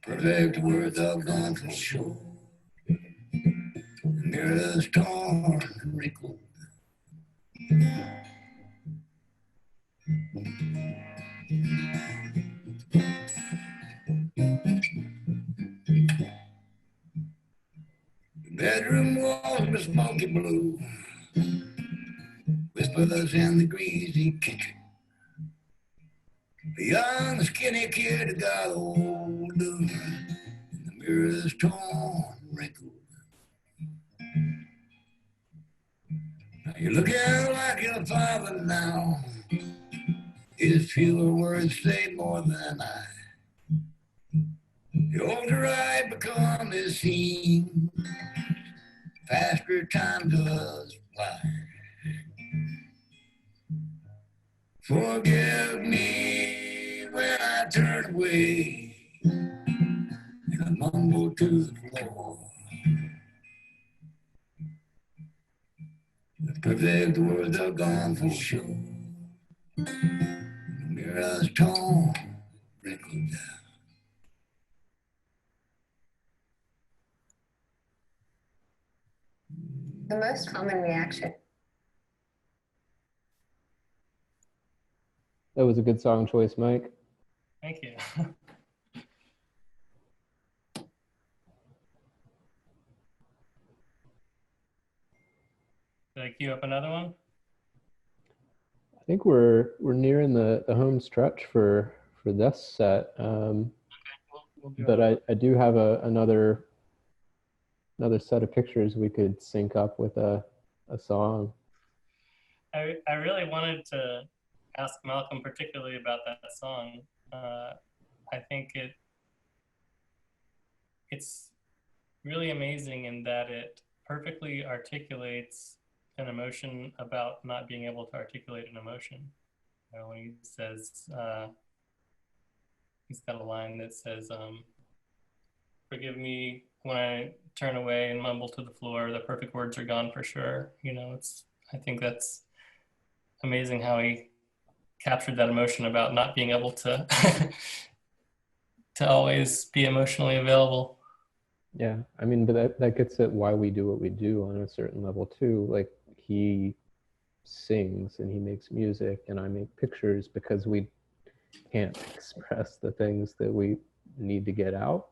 Perfect words are gone for sure. The mirror's torn and wrinkled. The bedroom walls were smoky blue. Whispers in the greasy kitchen. A young skinny kid got older. And the mirror's torn and wrinkled. Now you're looking like your father now. His fewer words say more than I. The older I become, it seems, faster time does fly. Forgive me when I turn away and I mumble to the floor. The perfect words are gone for sure. The mirror's torn, wrinkled down. The most common reaction. That was a good song choice, Mike. Thank you. Did I queue up another one? I think we're nearing the home stretch for this set. We'll do But another. I do have another set of pictures we could sync up with a song. I really wanted to ask Malcolm particularly about that song. I think it's really amazing in that it perfectly articulates an emotion about not being able to articulate an emotion. You know, when he says, he's got a line that says, forgive me when I turn away and mumble to the floor, the perfect words are gone for sure. You know, I think that's amazing how he captured that emotion about not being able to to always be emotionally available. Yeah, I mean, but that gets at why we do what we do on a certain level too. Like he sings and he makes music and I make pictures because we can't express the things that we need to get out.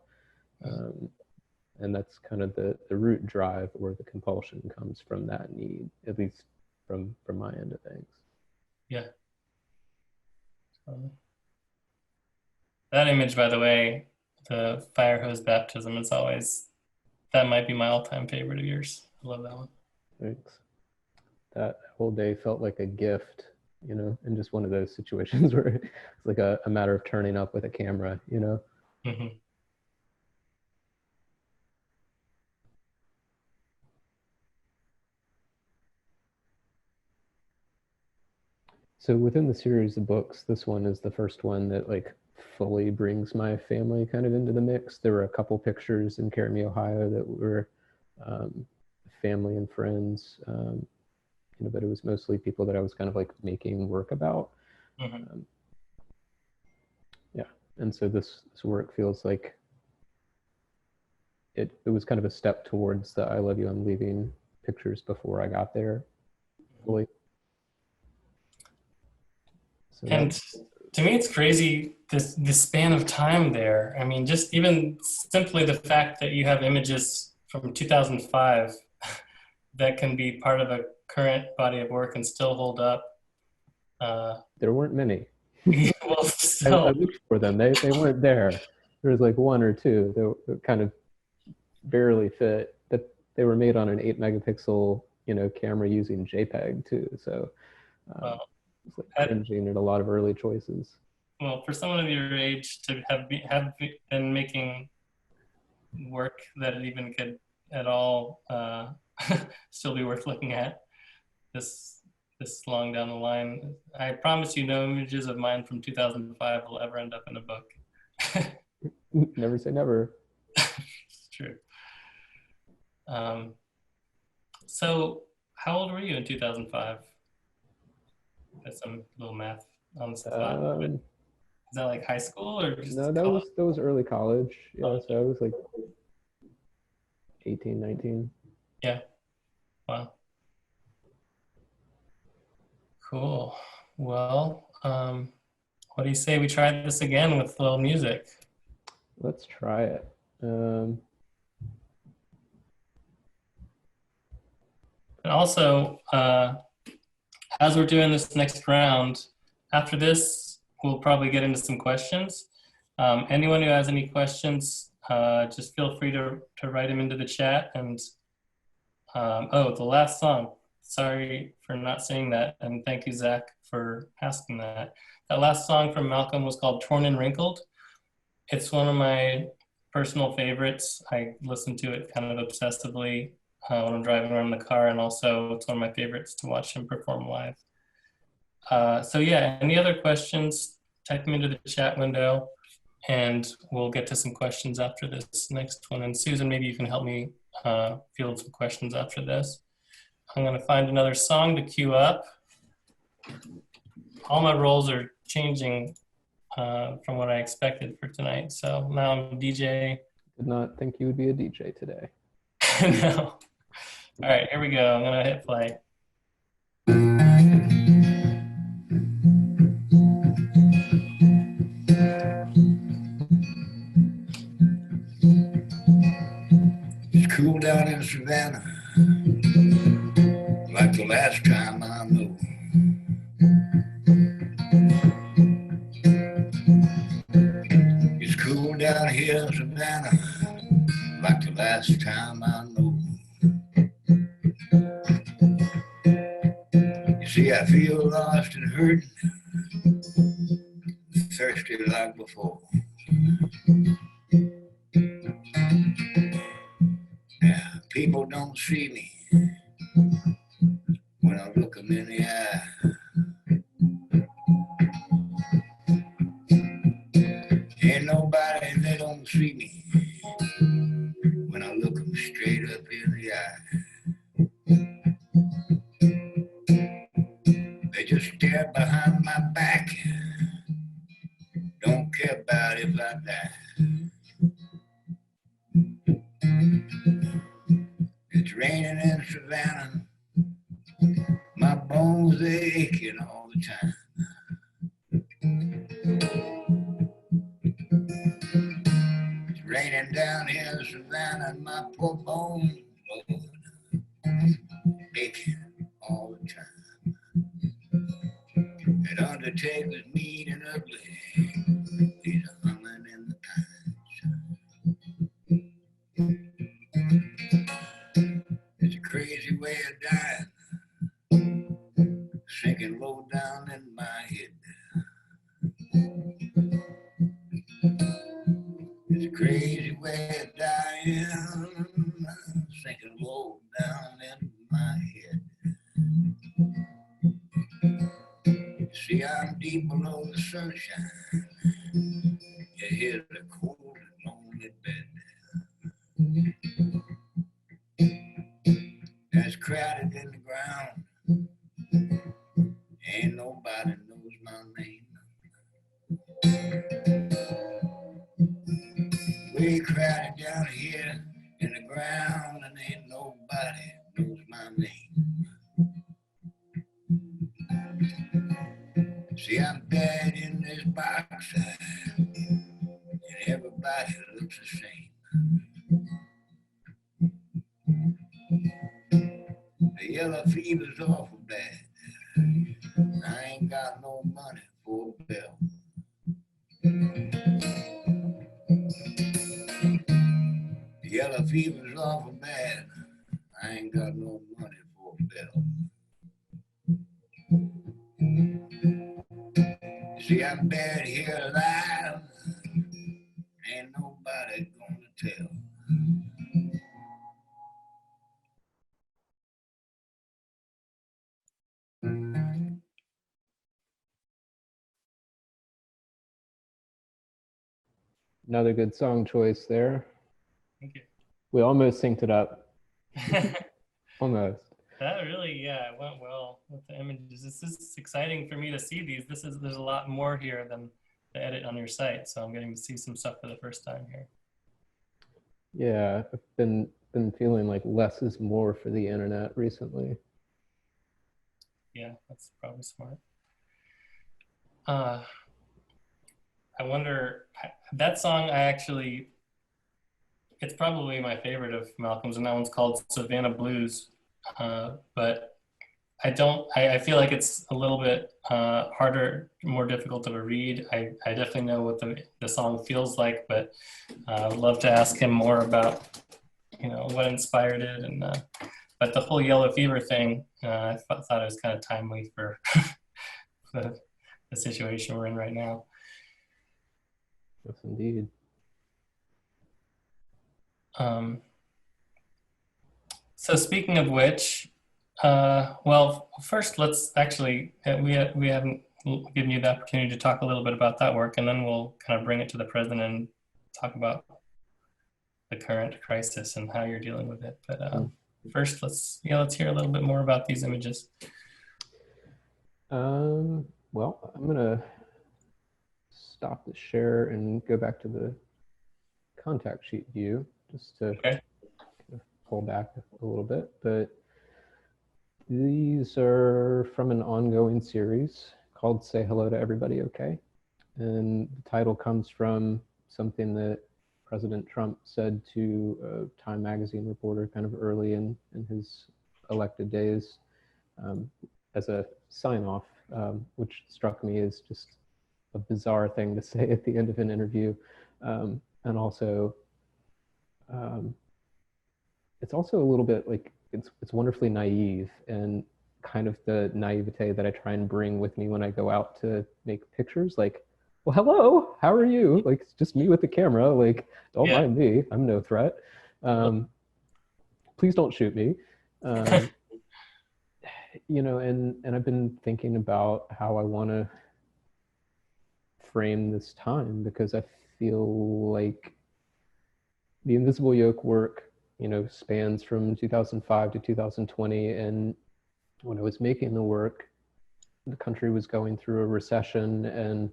And that's kind of the root drive where the compulsion comes from, that need, at least from my end of things. Yeah. That image, by the way, the fire hose baptism, is always, that might be my all-time favorite of yours. I love that one. Thanks. That whole day felt like a gift, you know, and just one of those situations where it's like a matter of turning up with a camera, you know. Mm-hmm. So within the series of books, this one is the first one that like fully brings my family kind of into the mix. There were a couple pictures in Caremy, Ohio that were family and friends, you know, but it was mostly people that I was kind of like making work about. Mm-hmm. Yeah, and so this work feels like it was kind of a step towards the I Love You, I'm Leaving pictures before I got there fully. So And to me, it's crazy the span of time there. I mean, just even simply the fact that you have images from 2005 that can be part of a current body of work and still hold up. there weren't many. Well, still. I looked for them. They weren't there. There was like one or two that kind of barely fit, but they were made on an 8 megapixel, you know, camera using JPEG too. So it's like cringing at a lot of early choices. Well, for someone of your age to have been making work that it even could at all still be worth looking at this long down the line, I promise you no images of mine from 2005 will ever end up in a book. Never say never. It's true. So how old were you in 2005? That's some little math on the spot. Is that like high school or just no, that was early college. Yeah, so I was like 18, 19. Yeah. Wow. Cool. Well, what do you say we try this again with a little music? Let's try it. And also, as we're doing this next round, after this, we'll probably get into some questions. Anyone who has any questions, just feel free to write them into the chat. And oh, the last song. Sorry for not saying that. And thank you, Zach, for asking that. That last song from Malcolm was called Torn and Wrinkled. It's one of my personal favorites. I listen to it kind of obsessively when I'm driving around in the car, and also it's one of my favorites to watch him perform live. So yeah, any other questions, type them into the chat window, and we'll get to some questions after this next one. And Susan, maybe you can help me field some questions after this. I'm gonna find another song to queue up. All my roles are changing from what I expected for tonight. So now I'm a DJ. Did not think you would be a DJ today. No. All right, here we go. I'm gonna hit play. It's cool down in Savannah, like last time I know. It's cool down here in Savannah, like the last time I know. You see, I feel lost and hurting, thirsty like before. Yeah, people don't see me when I look them in the eye. Ain't nobody that don't see me when I look them straight up in the eye. They just stare behind my back, don't care about if I die. It's raining in Savannah, my bones are aching all the time. It's raining down here in Savannah, and my poor bones, Lord, aching all the time. And undertakers mean and ugly, he's a humming in the pines. It's a crazy way of dying, sinking low down in my head. It's a crazy way of dying, sinking low down in my head. See, I'm deep below the sunshine. You hear the cold and lonely bed. That's crowded in the ground. Ain't nobody knows my name. Way crowded down here in the ground, and ain't nobody knows my name. See, I'm buried in this box, and everybody looks the same. The yellow fever's awful bad. I ain't got no money for a bill. The yellow fever's awful bad. I ain't got no money for a bill. See, I'm buried here alive. Ain't nobody gonna tell. Another good song choice there. Thank you. We almost synced it up. Almost. That really, yeah, it went well with the images. This is exciting for me to see these. There's a lot more here than the edit on your site, so I'm getting to see some stuff for the first time here. Yeah, I've been feeling like less is more for the internet recently. Yeah, that's probably smart. I wonder, that song it's probably my favorite of Malcolm's, and that one's called Savannah Blues. But I feel like it's a little bit harder, more difficult of a read. I definitely know what the song feels like, but I would love to ask him more about, what inspired it. And but the whole yellow fever thing, I thought it was kind of timely for the situation we're in right now. Yes, indeed. So speaking of which, well, first let's actually, we haven't given you the opportunity to talk a little bit about that work, and then we'll kind of bring it to the present and talk about the current crisis and how you're dealing with it. But first, let's hear a little bit more about these images. Well, I'm gonna stop the share and go back to the contact sheet view just to pull back a little bit. But these are from an ongoing series called Say Hello to Everybody Okay. And the title comes from something that President Trump said to a Time magazine reporter kind of early in his elected days. as a sign off, which struck me as just a bizarre thing to say at the end of an interview. And also, it's also a little bit like it's wonderfully naive, and kind of the naivete that I try and bring with me when I go out to make pictures. Like, well, hello, how are you? Like, it's just me with the camera. Like, don't mind me. I'm no threat. Please don't shoot me. You know, and I've been thinking about how I want to frame this time, because I feel like the Invisible Yoke work, you know, spans from 2005 to 2020. And when I was making the work, the country was going through a recession, and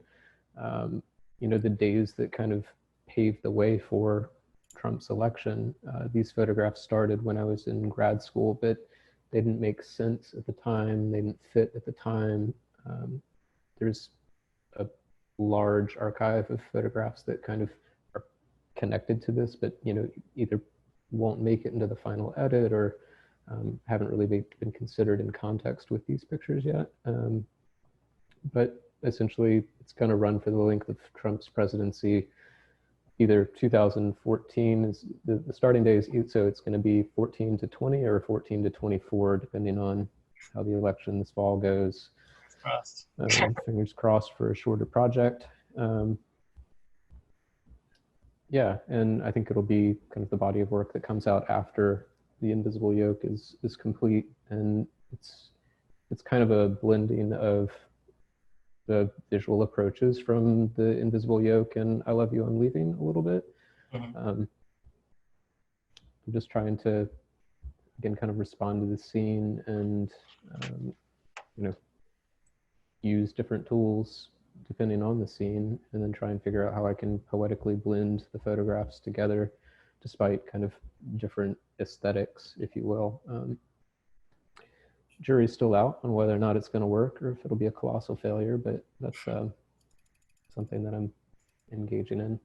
you know, the days that kind of paved the way for Trump's election. These photographs started when I was in grad school, but they didn't make sense at the time. They didn't fit at the time. There's a large archive of photographs that kind of are connected to this, but you know, either won't make it into the final edit or haven't really been considered in context with these pictures yet. But essentially, it's going to run for the length of Trump's presidency. Either 2014 is the starting day, so it's going to be 14 to 20 or 14 to 24, depending on how the election this fall goes. Fingers crossed for a shorter project. Yeah, and I think it'll be kind of the body of work that comes out after the Invisible Yoke is complete, and it's kind of a blending of the visual approaches from the Invisible Yoke and I Love You, I'm Leaving a little bit. I'm just trying to, again, kind of respond to the scene and, you know, use different tools depending on the scene, and then try and figure out how I can poetically blend the photographs together despite kind of different aesthetics, if you will. Jury's still out on whether or not it's going to work or if it'll be a colossal failure, but that's something that I'm engaging in.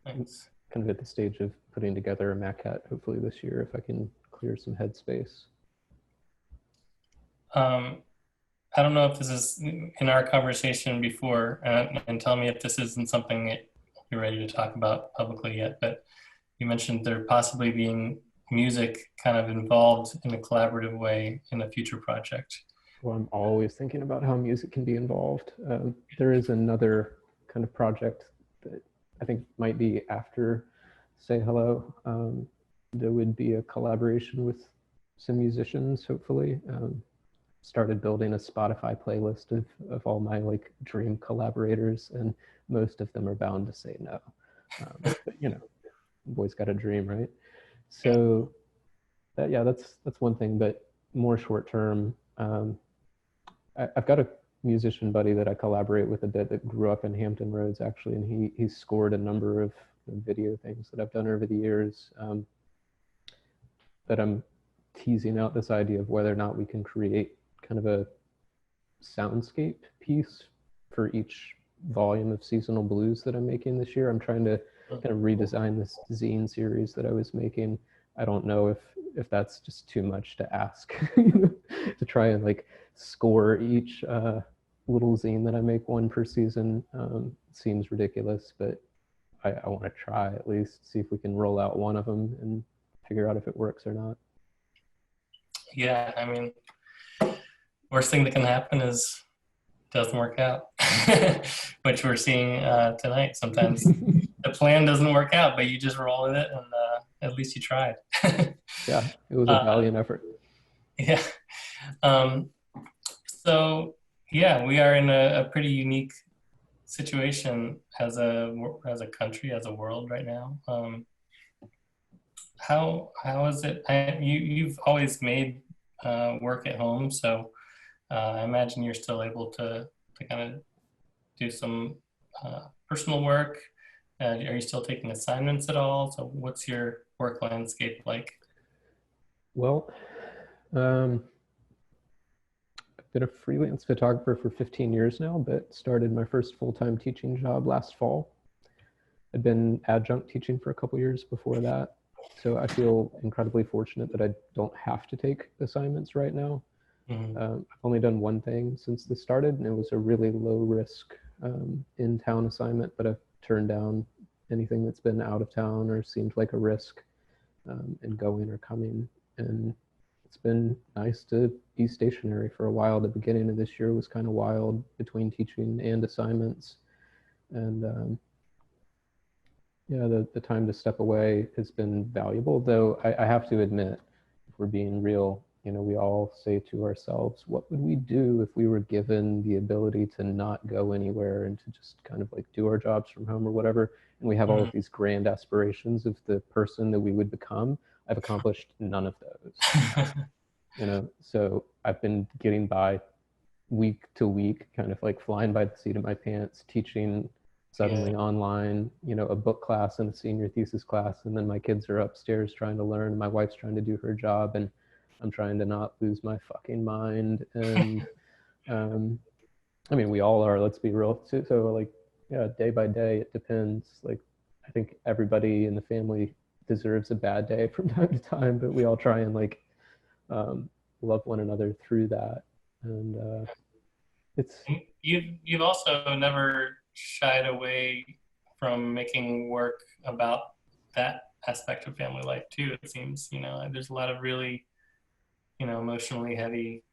Thanks. Kind of at the stage of putting together a maquette, hopefully this year, if I can clear some headspace. I don't know if this is in our conversation before, and tell me if this isn't something that you're ready to talk about publicly yet, but you mentioned there possibly being music kind of involved in a collaborative way in a future project. Well, I'm always thinking about how music can be involved. There is another kind of project that I think might be after Say Hello. There would be a collaboration with some musicians, hopefully. Started building a Spotify playlist of all my like dream collaborators, and most of them are bound to say no. But you know, boy's got a dream, right? So that's one thing, but more short term, I've got a musician buddy that I collaborate with a bit that grew up in Hampton Roads, actually, and he scored a number of video things that I've done over the years. But I'm teasing out this idea of whether or not we can create kind of a soundscape piece for each volume of Seasonal Blues that I'm making this year. I'm trying to kind of redesign this zine series that I was making. I don't know if that's just too much to ask to try and like score each little zine that I make, one per season. Seems ridiculous, but I want to try at least, see if we can roll out one of them and figure out if it works or not. Yeah, I mean, worst thing that can happen is it doesn't work out, which we're seeing tonight. Sometimes the plan doesn't work out, but you just roll with it, and at least you tried. Yeah, it was a valiant effort. Yeah. So yeah, we are in a pretty unique situation as a country, as a world right now. How is it? You've always made work at home, so I imagine you're still able to kind of do some personal work. Are you still taking assignments at all? So what's your work landscape like? Well, I've been a freelance photographer for 15 years now, but started my first full-time teaching job last fall. I'd been adjunct teaching for a couple years before that. So I feel incredibly fortunate that I don't have to take assignments right now. I've only done one thing since this started, and it was a really low risk in-town assignment, but I've turned down anything that's been out of town or seemed like a risk in going or coming. And it's been nice to be stationary for a while. The beginning of this year was kind of wild between teaching and assignments. And yeah, the time to step away has been valuable, though I have to admit, if we're being real, you know, we all say to ourselves, what would we do if we were given the ability to not go anywhere and to just kind of like do our jobs from home or whatever? And we have all of these grand aspirations of the person that we would become. I've accomplished none of those. You know, so I've been getting by week to week, kind of like flying by the seat of my pants, teaching suddenly online, you know, a book class and a senior thesis class, and then my kids are upstairs trying to learn, my wife's trying to do her job, and I'm trying to not lose my fucking mind. And I mean, we all are, let's be real. So like, yeah, day by day, it depends. Like, I think everybody in the family deserves a bad day from time to time, but we all try and like love one another through that. And it's you've also never shied away from making work about that aspect of family life too. It seems, you know, there's a lot of really, you know, emotionally heavy.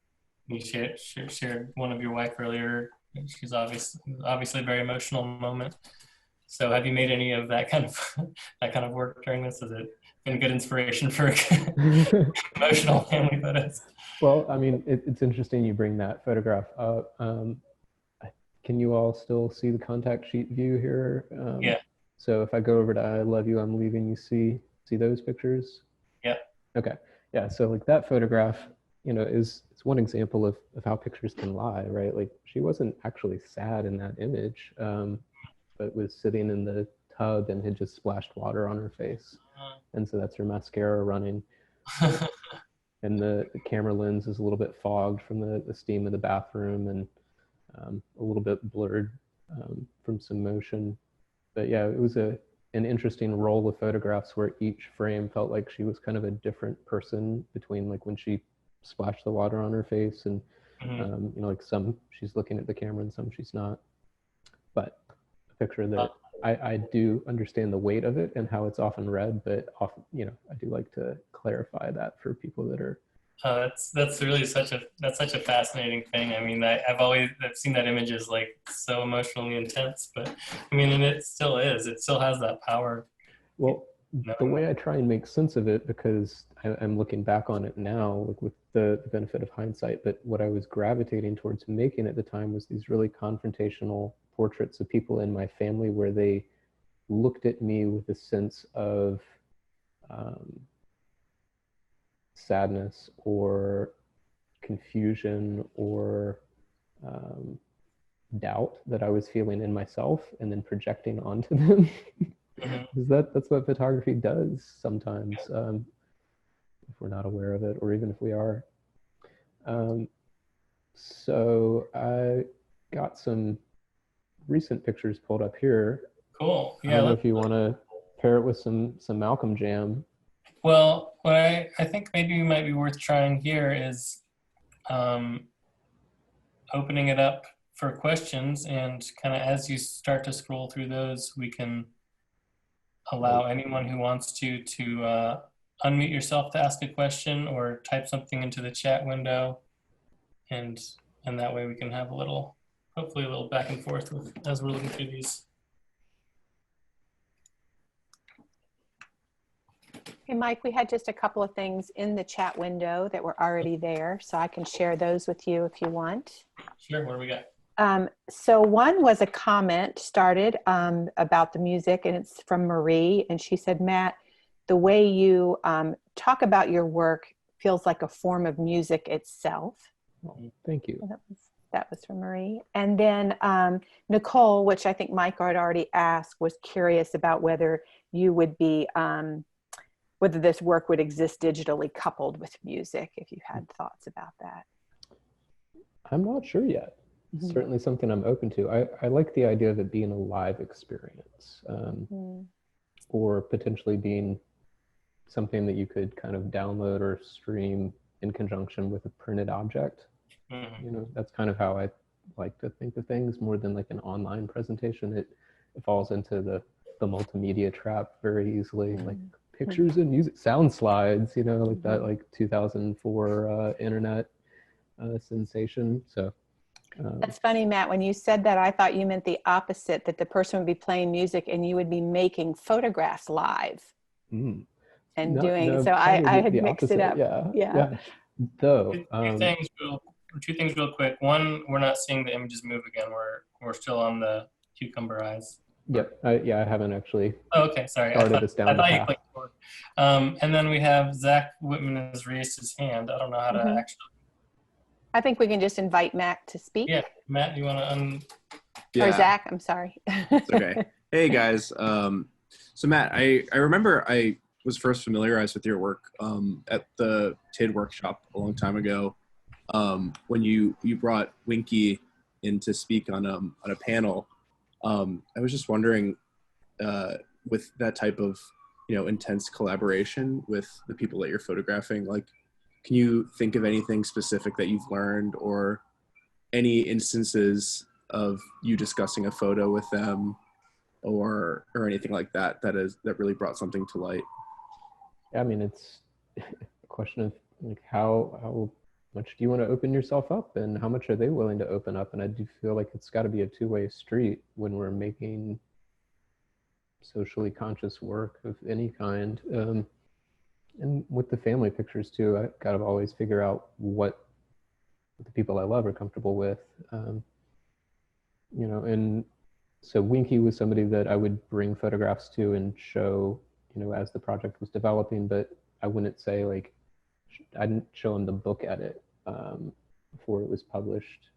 You shared one of your wife earlier. She's obviously a very emotional moment. So have you made any of that kind of work during this? Has it been good inspiration for emotional family photos? Well, I mean, it's interesting you bring that photograph up. Can you all still see the contact sheet view here? Yeah. So if I go over to I love you, I'm leaving, you see those pictures? Yeah. Okay. Yeah. So like that photograph, you know, is one example of how pictures can lie, right? Like she wasn't actually sad in that image, but was sitting in the tub and had just splashed water on her face. And so that's her mascara running. And the camera lens is a little bit fogged from the steam of the bathroom, and a little bit blurred from some motion. But yeah, it was an interesting roll of photographs where each frame felt like she was kind of a different person between like when she splashed the water on her face and you know, like some she's looking at the camera and some she's not. But a picture that I do understand the weight of it and how it's often read, but often, you know, I do like to clarify that for people that are. That's really such a fascinating thing. I mean, I've seen that image as like so emotionally intense, but I mean, and it still is. It still has that power. Well, the way I try and make sense of it, because I'm looking back on it now, like with the benefit of hindsight, but what I was gravitating towards making at the time was these really confrontational portraits of people in my family where they looked at me with a sense of sadness or confusion or doubt that I was feeling in myself and then projecting onto them. Because that's what photography does sometimes, if we're not aware of it, or even if we are. So I got some recent pictures pulled up here. Cool. Yeah. I don't know if you want to pair it with some Malcolm Jam. Well, what I think maybe might be worth trying here is opening it up for questions, and kind of as you start to scroll through those, we can allow anyone who wants to unmute yourself to ask a question or type something into the chat window, and that way we can have hopefully a little back and forth as we're looking through these. Hey, Mike, we had just a couple of things in the chat window that were already there, so I can share those with you if you want. Sure, what do we got? So one was a comment started about the music, and it's from Marie, and she said, Matt, the way you talk about your work feels like a form of music itself. Oh, thank you. That was from Marie. And then Nicole, which I think Mike had already asked, was curious about whether you would be whether this work would exist digitally coupled with music, if you had thoughts about that. I'm not sure yet. Mm-hmm. Certainly something I'm open to. I like the idea of it being a live experience, or potentially being something that you could kind of download or stream in conjunction with a printed object. You know, that's kind of how I like to think of things, more than like an online presentation. It falls into the multimedia trap very easily, like pictures and music, sound slides, you know, like that, like 2004 internet sensation. So That's funny, Matt. When you said that, I thought you meant the opposite, that the person would be playing music and you would be making photographs live and doing. no, So I had the mixed it opposite. up. Yeah. Though two things real quick. One, we're not seeing the images move again. We're still on the cucumber eyes. Yep. I haven't actually. Oh, okay, sorry. Started us down I the thought you path. clicked forward. And then we have Zach Whitman has raised his hand. I don't know how to actually. I think we can just invite Matt to speak. Yeah, Matt, you want to Or Zach, I'm sorry. It's okay. Hey guys. So Matt, I remember I was first familiarized with your work at the TID workshop a long time ago, when you brought Winky in to speak on a panel. I was just wondering, with that type of, you know, intense collaboration with the people that you're photographing, like, can you think of anything specific that you've learned, or any instances of you discussing a photo with them, or anything like that that really brought something to light? I mean, it's a question of like how much do you want to open yourself up, and how much are they willing to open up? And I do feel like it's got to be a two-way street when we're making socially conscious work of any kind. And with the family pictures too, I kind of always figure out what the people I love are comfortable with. You know, and so Winky was somebody that I would bring photographs to and show, you know, as the project was developing, but I wouldn't say like, I didn't show him the book edit before it was published,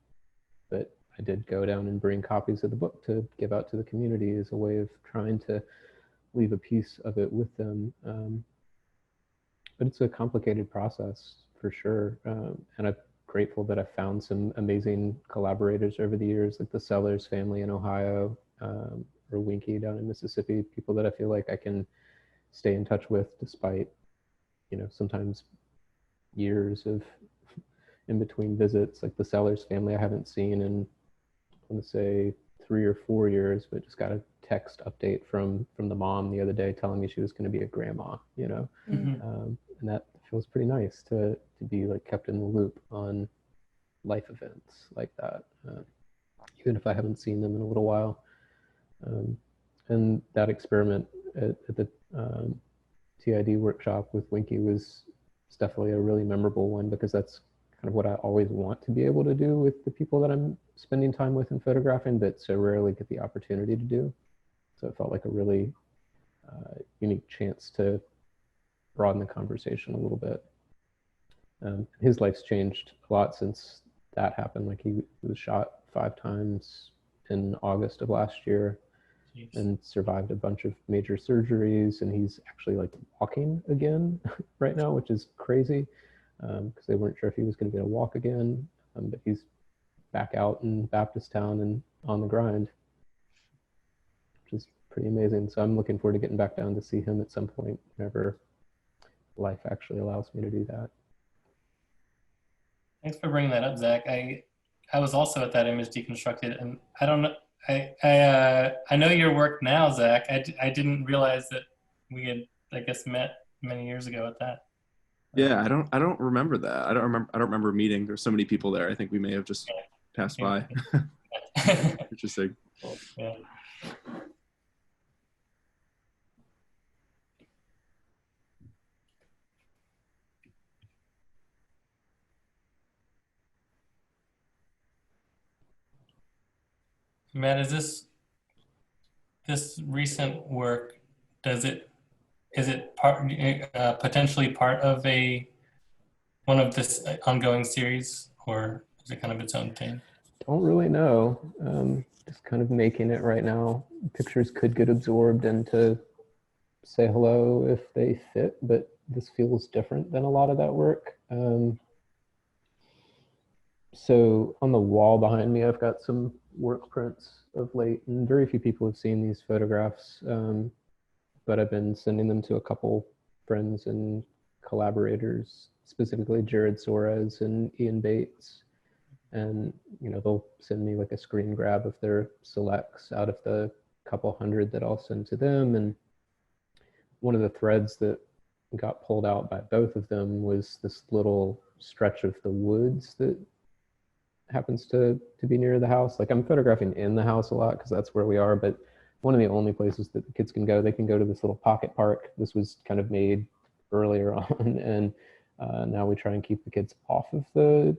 but I did go down and bring copies of the book to give out to the community as a way of trying to leave a piece of it with them. But it's a complicated process for sure. And I'm grateful that I found some amazing collaborators over the years, like the Sellers family in Ohio, or Winky down in Mississippi, people that I feel like I can stay in touch with despite, you know, sometimes years of in between visits. Like the Sellers family I haven't seen in, I want to say 3 or 4 years, but just got a text update from the mom the other day telling me she was going to be a grandma, you know. And that feels pretty nice to be like kept in the loop on life events like that, even if I haven't seen them in a little while. And that experiment at the TID workshop with Winky was definitely a really memorable one, because that's kind of what I always want to be able to do with the people that I'm spending time with and photographing, but so rarely get the opportunity to do. So it felt like a really unique chance to broaden the conversation a little bit. His life's changed a lot since that happened. Like he was shot 5 times in August of last year. Jeez. And survived a bunch of major surgeries, and he's actually like walking again right now, which is crazy, because they weren't sure if he was going to be able to walk again, but he's back out in Baptist Town and on the grind, which is pretty amazing. So I'm looking forward to getting back down to see him at some point whenever life actually allows me to do that. Thanks for bringing that up, Zach. I was also at that Image Deconstructed, and I don't know, I know your work now, Zach. I didn't realize that we had, I guess, met many years ago at that. Yeah, I don't remember that. I don't remember meeting. There's so many people there. I think we may have just passed by. Interesting. Yeah. Matt, is this recent work, is it potentially part of one of this ongoing series, or is it kind of its own thing? Don't really know. Just kind of making it right now. Pictures could get absorbed into Say Hello if they fit, but this feels different than a lot of that work. So on the wall behind me, I've got some work prints of late, and very few people have seen these photographs, but I've been sending them to a couple friends and collaborators, specifically Jared Suarez and Ian Bates. And, you know, they'll send me like a screen grab of their selects out of the couple hundred that I'll send to them. And one of the threads that got pulled out by both of them was this little stretch of the woods that happens to be near the house. Like, I'm photographing in the house a lot because that's where we are, but one of the only places that the kids can go, they can go to this little pocket park. This was kind of made earlier on, and now we try and keep the kids off of the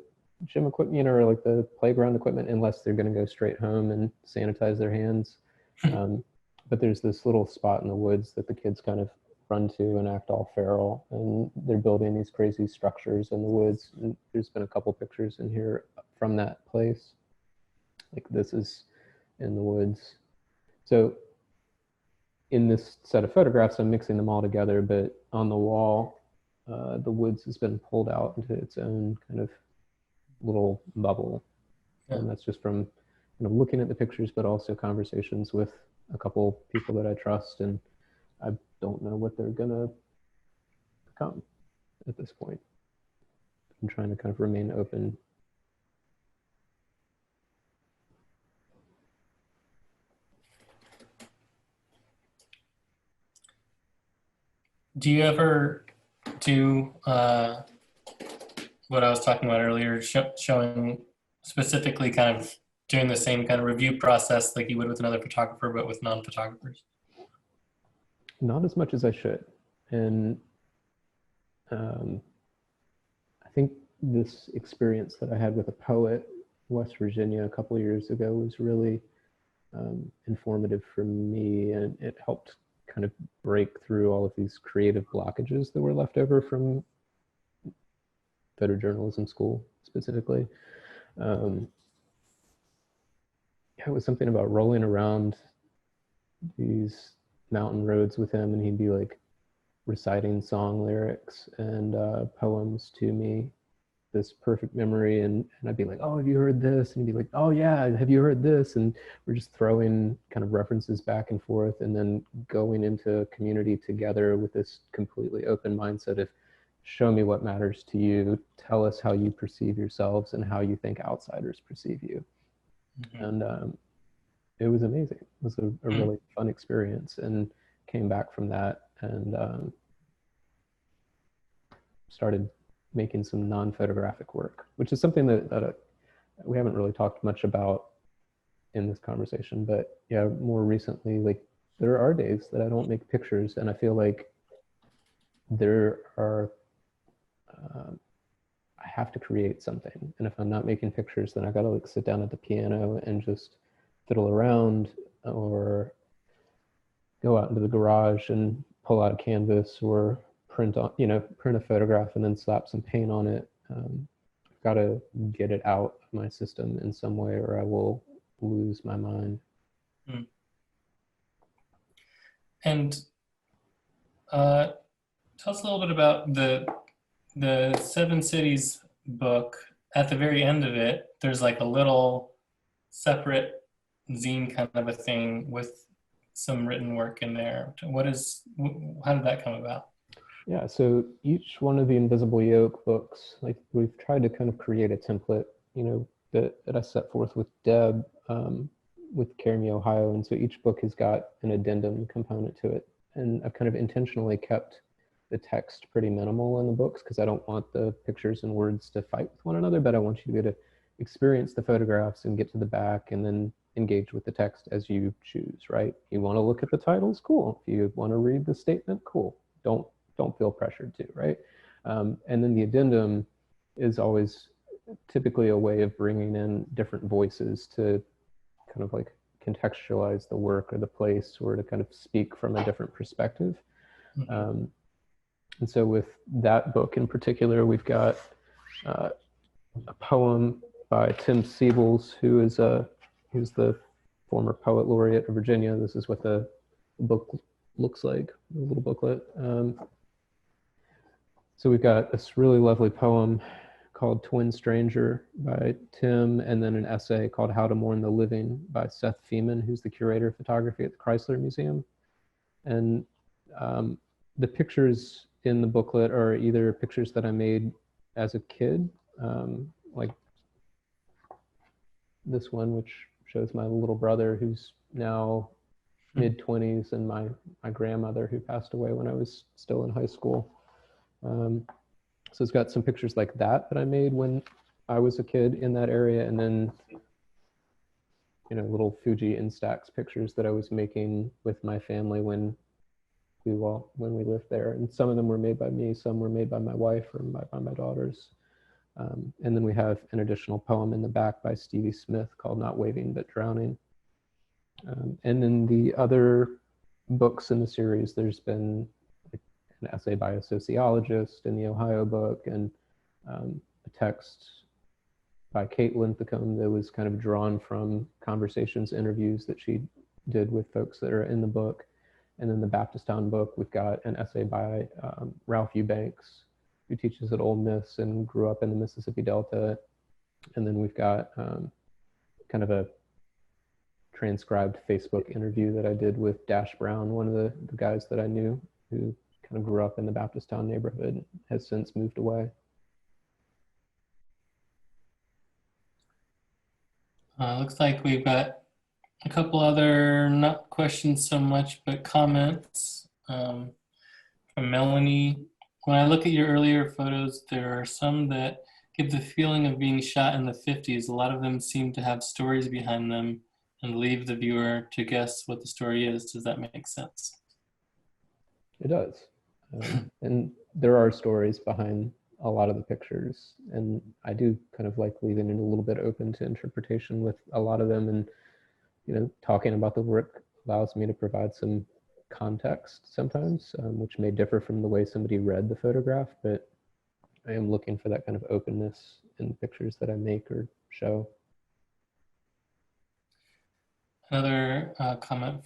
gym equipment, you know, or like the playground equipment, unless they're going to go straight home and sanitize their hands. But there's this little spot in the woods that the kids kind of run to and act all feral, and they're building these crazy structures in the woods. And there's been a couple pictures in here from that place. Like, this is in the woods. So in this set of photographs, I'm mixing them all together, but on the wall, the woods has been pulled out into its own kind of little bubble. Yeah. And that's just from, you know, looking at the pictures, but also conversations with a couple people that I trust, and I don't know what they're gonna become at this point. I'm trying to kind of remain open. Do you ever do what I was talking about earlier, showing specifically kind of doing the same kind of review process like you would with another photographer, but with non-photographers? Not as much as I should. And I think this experience that I had with a poet in West Virginia a couple of years ago was really informative for me, and it helped kind of break through all of these creative blockages that were left over from photojournalism school specifically. It was something about rolling around these mountain roads with him, and he'd be like reciting song lyrics and poems to me, this perfect memory, and I'd be like, oh, have you heard this? And he'd be like, oh yeah, have you heard this? And we're just throwing kind of references back and forth, and then going into community together with this completely open mindset of, show me what matters to you, tell us how you perceive yourselves and how you think outsiders perceive you. Mm-hmm. And it was amazing. It was a really fun experience, and came back from that and started making some non-photographic work, which is something that we haven't really talked much about in this conversation. But yeah, more recently, like, there are days that I don't make pictures, and I feel like there are I have to create something. And if I'm not making pictures, then I gotta like sit down at the piano and just fiddle around, or go out into the garage and pull out a canvas, or print a photograph and then slap some paint on it. I've got to get it out of my system in some way, or I will lose my mind. And tell us a little bit about the Seven Cities book. At the very end of it, there's like a little separate zine kind of a thing with some written work in there. How did that come about? Yeah, so each one of the Invisible Yoke books, like, we've tried to kind of create a template, you know, that I set forth with Deb, with Carry Me Ohio. And so each book has got an addendum component to it. And I've kind of intentionally kept the text pretty minimal in the books, because I don't want the pictures and words to fight with one another, but I want you to be able to experience the photographs and get to the back and then engage with the text as you choose, right? You want to look at the titles, cool. If you want to read the statement, cool. Don't feel pressured to, right? And then the addendum is always typically a way of bringing in different voices to kind of like contextualize the work or the place, or to kind of speak from a different perspective. Mm-hmm. And so with that book in particular, we've got a poem by Tim Siebels, who's the former poet laureate of Virginia. This is what the book looks like, a little booklet. So we've got this really lovely poem called Twin Stranger by Tim, and then an essay called How to Mourn the Living by Seth Feeman, who's the curator of photography at the Chrysler Museum. And the pictures in the booklet are either pictures that I made as a kid, like this one, which shows my little brother who's now mid-20s, and my grandmother who passed away when I was still in high school. So it's got some pictures like that I made when I was a kid in that area, and then little Fuji Instax pictures that I was making with my family when we lived there. And some of them were made by me, some were made by my wife or by my daughters. And then we have an additional poem in the back by Stevie Smith called Not Waving But Drowning. And in the other books in the series, there's been an essay by a sociologist in the Ohio book, and a text by Kate Linthicum that was kind of drawn from conversations, interviews that she did with folks that are in the book. And then the Baptistown book, we've got an essay by Ralph Eubanks, who teaches at Ole Miss and grew up in the Mississippi Delta. And then we've got kind of a transcribed Facebook interview that I did with Dash Brown, one of the guys that I knew, who kind of grew up in the Baptistown neighborhood, has since moved away. Looks like we've got a couple other, not questions so much, but comments from Melanie. When I look at your earlier photos, there are some that give the feeling of being shot in the 50s. A lot of them seem to have stories behind them and leave the viewer to guess what the story is. Does that make sense? It does. And there are stories behind a lot of the pictures, and I do kind of like leaving it a little bit open to interpretation with a lot of them. And talking about the work allows me to provide some context sometimes, which may differ from the way somebody read the photograph, but I am looking for that kind of openness in the pictures that I make or show. Another comment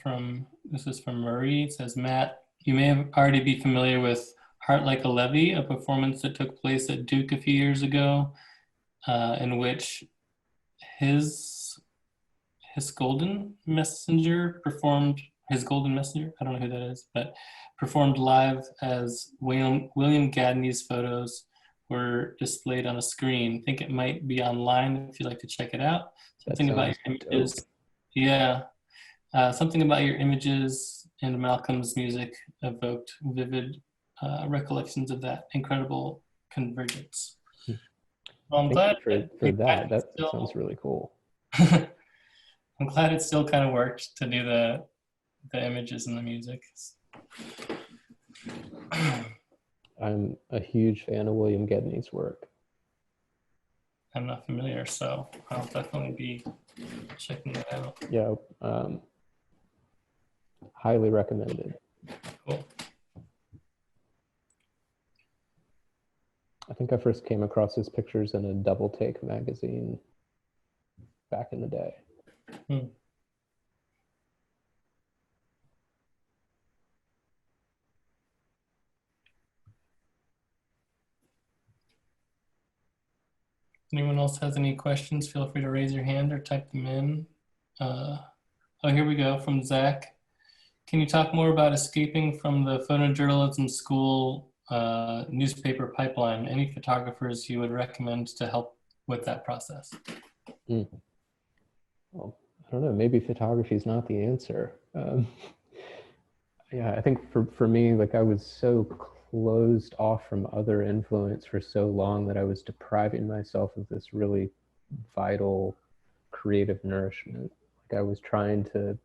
this is from Marie. It says, Matt, you may have already be familiar with Heart Like a Levee, a performance that took place at Duke a few years ago, in which his Golden Messenger, I don't know who that is, but performed live as William Gadney's photos were displayed on a screen. I think it might be online if you'd like to check it out. Something about your images. Dope. Yeah. Something about your images and Malcolm's music evoked vivid recollections of that incredible convergence. Well, I'm glad that sounds really cool. I'm glad it still kind of worked to do the images and the music. I'm a huge fan of William Gedney's work. I'm not familiar, so I'll definitely be checking that out. Yeah, highly recommended. Cool. I think I first came across his pictures in a Double Take magazine back in the day. Anyone else has any questions, feel free to raise your hand or type them in. Oh, here we go from Zach. Can you talk more about escaping from the photojournalism school newspaper pipeline? Any photographers you would recommend to help with that process? Well, I don't know, maybe photography is not the answer. Yeah, I think for me, like I was so closed off from other influence for so long that I was depriving myself of this really vital creative nourishment. Like I was trying to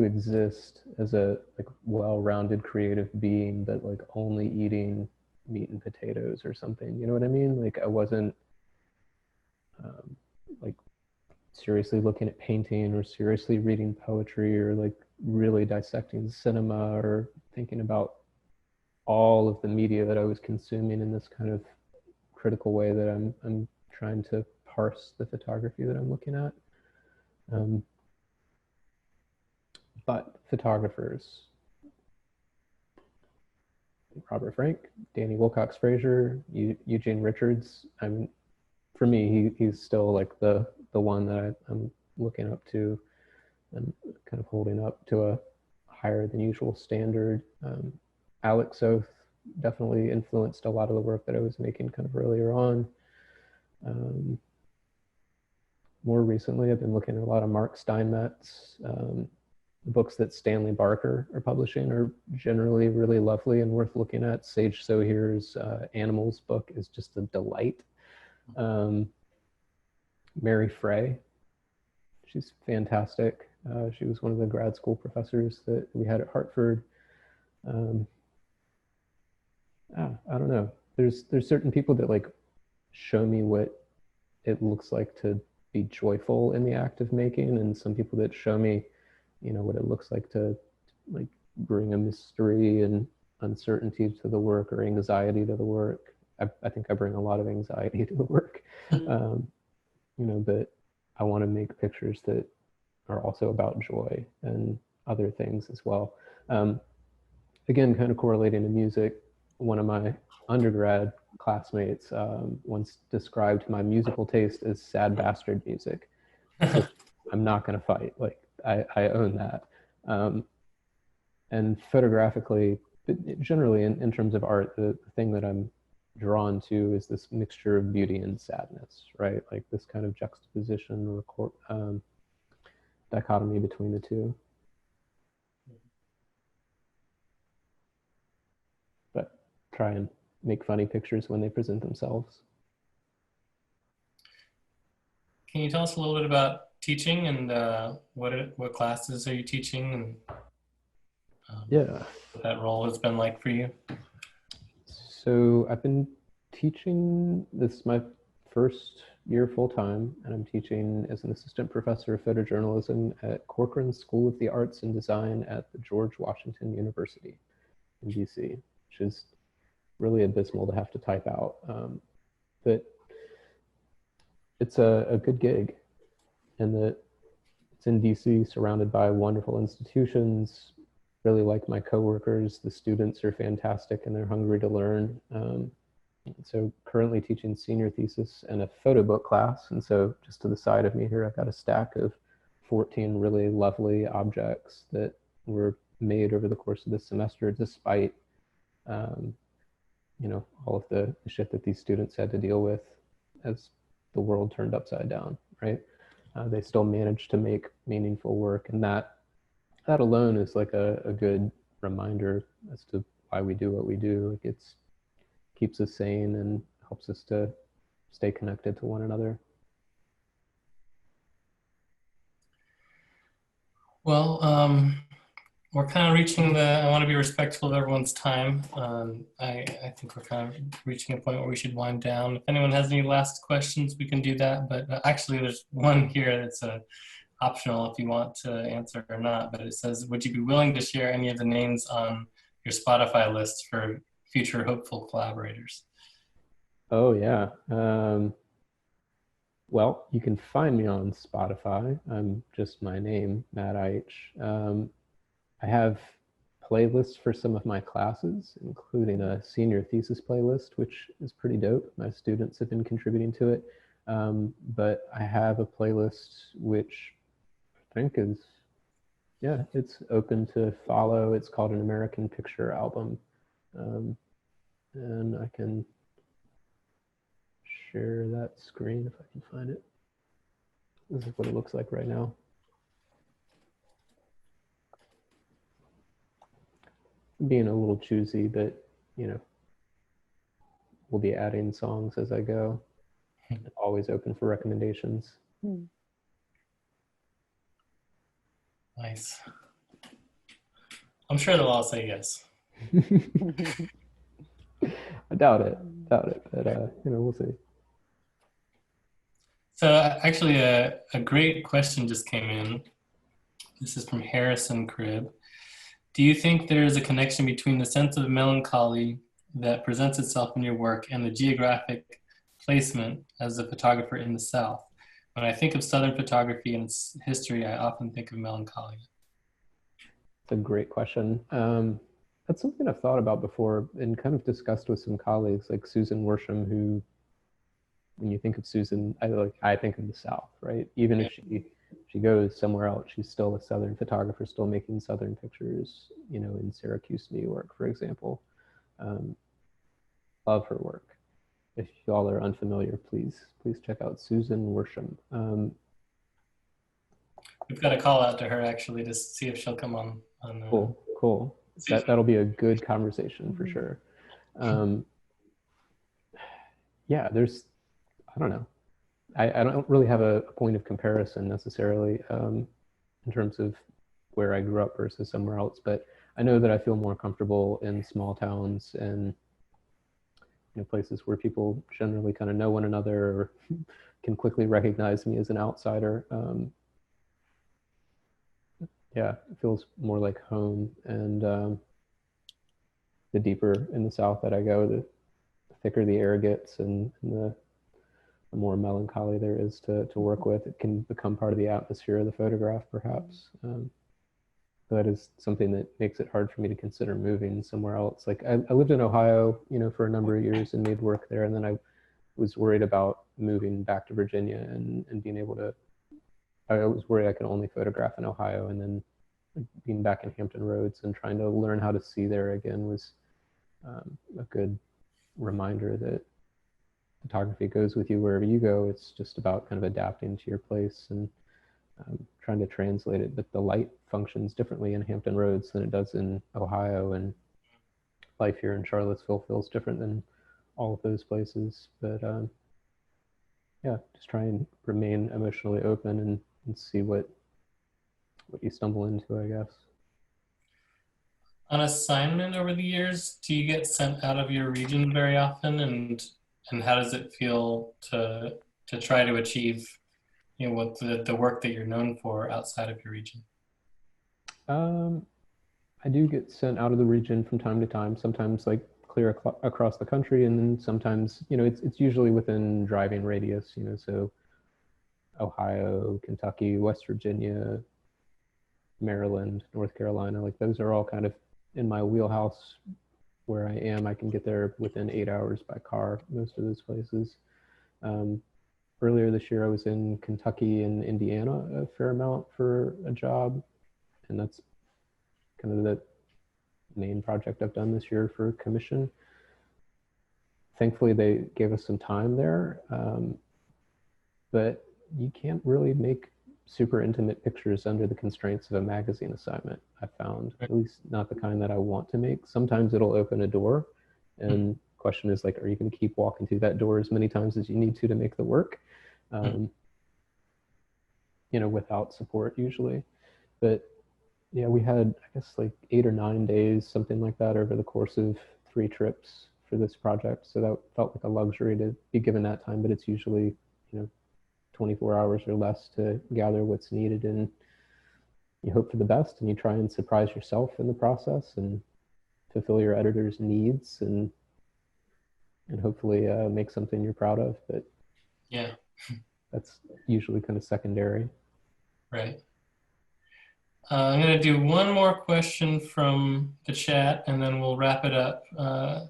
exist as a like well-rounded creative being, but like only eating meat and potatoes or something. You know what I mean? Like I wasn't like seriously looking at painting or seriously reading poetry or like really dissecting cinema or thinking about all of the media that I was consuming in this kind of critical way that I'm trying to parse the photography that I'm looking at. But photographers, Robert Frank, Danny Wilcox Fraser, Eugene Richards. For me, he's still like the one that I'm looking up to and kind of holding up to a higher than usual standard. Alex Oath definitely influenced a lot of the work that I was making kind of earlier on. More recently, I've been looking at a lot of Mark Steinmetz. The books that Stanley Barker are publishing are generally really lovely and worth looking at. Sage Sohir's Animals book is just a delight. Mary Frey, she's fantastic. She was one of the grad school professors that we had at Hartford. I don't know. There's certain people that like show me what it looks like to be joyful in the act of making, and some people that show me, you know, what it looks like to like bring a mystery and uncertainty to the work, or anxiety to the work. I think I bring a lot of anxiety to the work, you know, but I want to make pictures that are also about joy and other things as well. Again, kind of correlating to music, one of my undergrad classmates once described my musical taste as sad bastard music. So I'm not going to fight. Like, I own that. And photographically, generally in terms of art, the thing that I'm drawn to is this mixture of beauty and sadness, right? Like this kind of juxtaposition or dichotomy between the two. But try and make funny pictures when they present themselves. Can you tell us a little bit about teaching and what classes are you teaching, and yeah, what that role has been like for you? So I've been teaching, this is my first year full-time, and I'm teaching as an assistant professor of photojournalism at Corcoran School of the Arts and Design at the George Washington University in DC, which is really abysmal to have to type out. But it's a good gig, and that it's in DC, surrounded by wonderful institutions. Really like my coworkers. The students are fantastic and they're hungry to learn. So currently teaching senior thesis and a photo book class. And so just to the side of me here, I've got a stack of 14 really lovely objects that were made over the course of this semester, despite you know, all of the shit that these students had to deal with as the world turned upside down, right? They still managed to make meaningful work, and that alone is like a good reminder as to why we do what we do. Like, it's keeps us sane and helps us to stay connected to one another. Well, we're kind of reaching I want to be respectful of everyone's time. I think we're kind of reaching a point where we should wind down. If anyone has any last questions, we can do that. But actually, there's one here that's optional if you want to answer or not. But it says, would you be willing to share any of the names on your Spotify list for future hopeful collaborators? Oh, yeah. Well, you can find me on Spotify. I'm just my name, Matt Eich. I have playlists for some of my classes, including a senior thesis playlist, which is pretty dope. My students have been contributing to it. But I have a playlist which I think is, yeah, it's open to follow. It's called An American Picture Album. And I can share that screen if I can find it. This is what it looks like right now. Being a little choosy, but you know, we'll be adding songs as I go. Always open for recommendations. Nice. I'm sure they'll all say yes. I doubt it, but you know, we'll see. So actually, a great question just came in. This is from Harrison Cribb. Do you think there is a connection between the sense of melancholy that presents itself in your work and the geographic placement as a photographer in the South? When I think of Southern photography and its history, I often think of melancholy. It's a great question. That's something I've thought about before and kind of discussed with some colleagues like Susan Worsham, who, when you think of Susan, I think of the South, right? Even if she she goes somewhere else, she's still a Southern photographer, still making Southern pictures, you know, in Syracuse, New York, for example. Love her work. If y'all are unfamiliar, please check out Susan Worsham. We've got a call out to her actually to see if she'll come on. Cool. That'll be a good conversation for sure. Yeah, I don't know. I don't really have a point of comparison necessarily in terms of where I grew up versus somewhere else, but I know that I feel more comfortable in small towns and, you know, places where people generally kind of know one another or can quickly recognize me as an outsider. Yeah, it feels more like home. And the deeper in the South that I go, the thicker the air gets, and the more melancholy there is to work with. It can become part of the atmosphere of the photograph, perhaps. That is something that makes it hard for me to consider moving somewhere else. Like I lived in Ohio, you know, for a number of years and made work there, and then I was worried about moving back to Virginia and being able to. I was worried I could only photograph in Ohio, and then being back in Hampton Roads and trying to learn how to see there again was a good reminder that photography goes with you wherever you go. It's just about kind of adapting to your place and trying to translate it. But the light functions differently in Hampton Roads than it does in Ohio, and life here in Charlottesville feels different than all of those places. But yeah, just try and remain emotionally open and see what you stumble into, I guess. On assignment over the years, do you get sent out of your region very often, and how does it feel to try to achieve, you know, what the work that you're known for outside of your region? I do get sent out of the region from time to time, sometimes like clear across the country, and then sometimes, you know, it's usually within driving radius, you know, so Ohio, Kentucky, West Virginia, Maryland, North Carolina, like those are all kind of in my wheelhouse where I am. I can get there within 8 hours by car, most of those places. Earlier this year, I was in Kentucky and Indiana a fair amount for a job, and that's kind of the main project I've done this year for commission. Thankfully, they gave us some time there, but you can't really make super intimate pictures under the constraints of a magazine assignment, I found, at least not the kind that I want to make. Sometimes it'll open a door, and the question is like, are you going to keep walking through that door as many times as you need to make the work? You know, without support usually. But yeah, we had, I guess, like 8 or 9 days, something like that, over the course of 3 trips for this project. So that felt like a luxury to be given that time, but it's usually, you know, 24 hours or less to gather what's needed, and you hope for the best, and you try and surprise yourself in the process and fulfill your editor's needs, and hopefully make something you're proud of. But yeah, that's usually kind of secondary. Right. I'm going to do one more question from the chat, and then we'll wrap it up.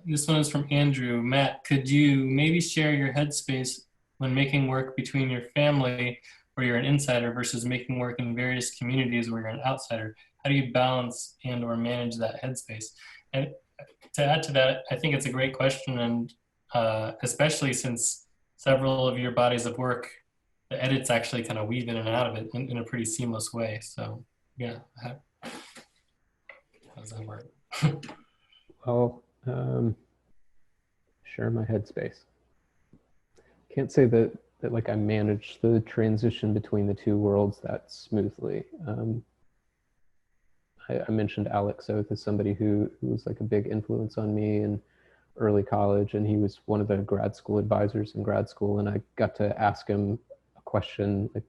This one is from Andrew. Matt, could you maybe share your headspace when making work between your family, where you're an insider, versus making work in various communities where you're an outsider? How do you balance and or manage that headspace? And to add to that, I think it's a great question, and especially since several of your bodies of work, the edits actually kind of weave in and out of it in a pretty seamless way. So yeah, how does that work? Well, share my headspace. Can't say that like I managed the transition between the two worlds that smoothly. I mentioned Alex Oath as somebody who was like a big influence on me in early college, and he was one of the grad school advisors in grad school, and I got to ask him a question like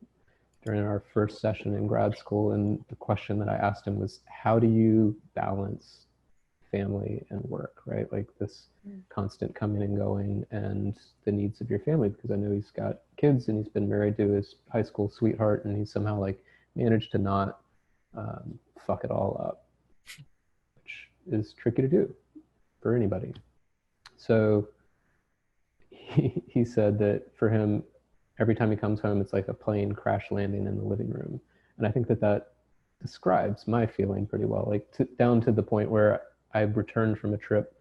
during our first session in grad school, and the question that I asked him was, how do you balance family and work, right? Like this constant coming and going and the needs of your family, because I know he's got kids and he's been married to his high school sweetheart, and he's somehow like managed to not fuck it all up, which is tricky to do for anybody. So he said that for him, every time he comes home, it's like a plane crash landing in the living room. And I think that describes my feeling pretty well, like down to the point where I returned from a trip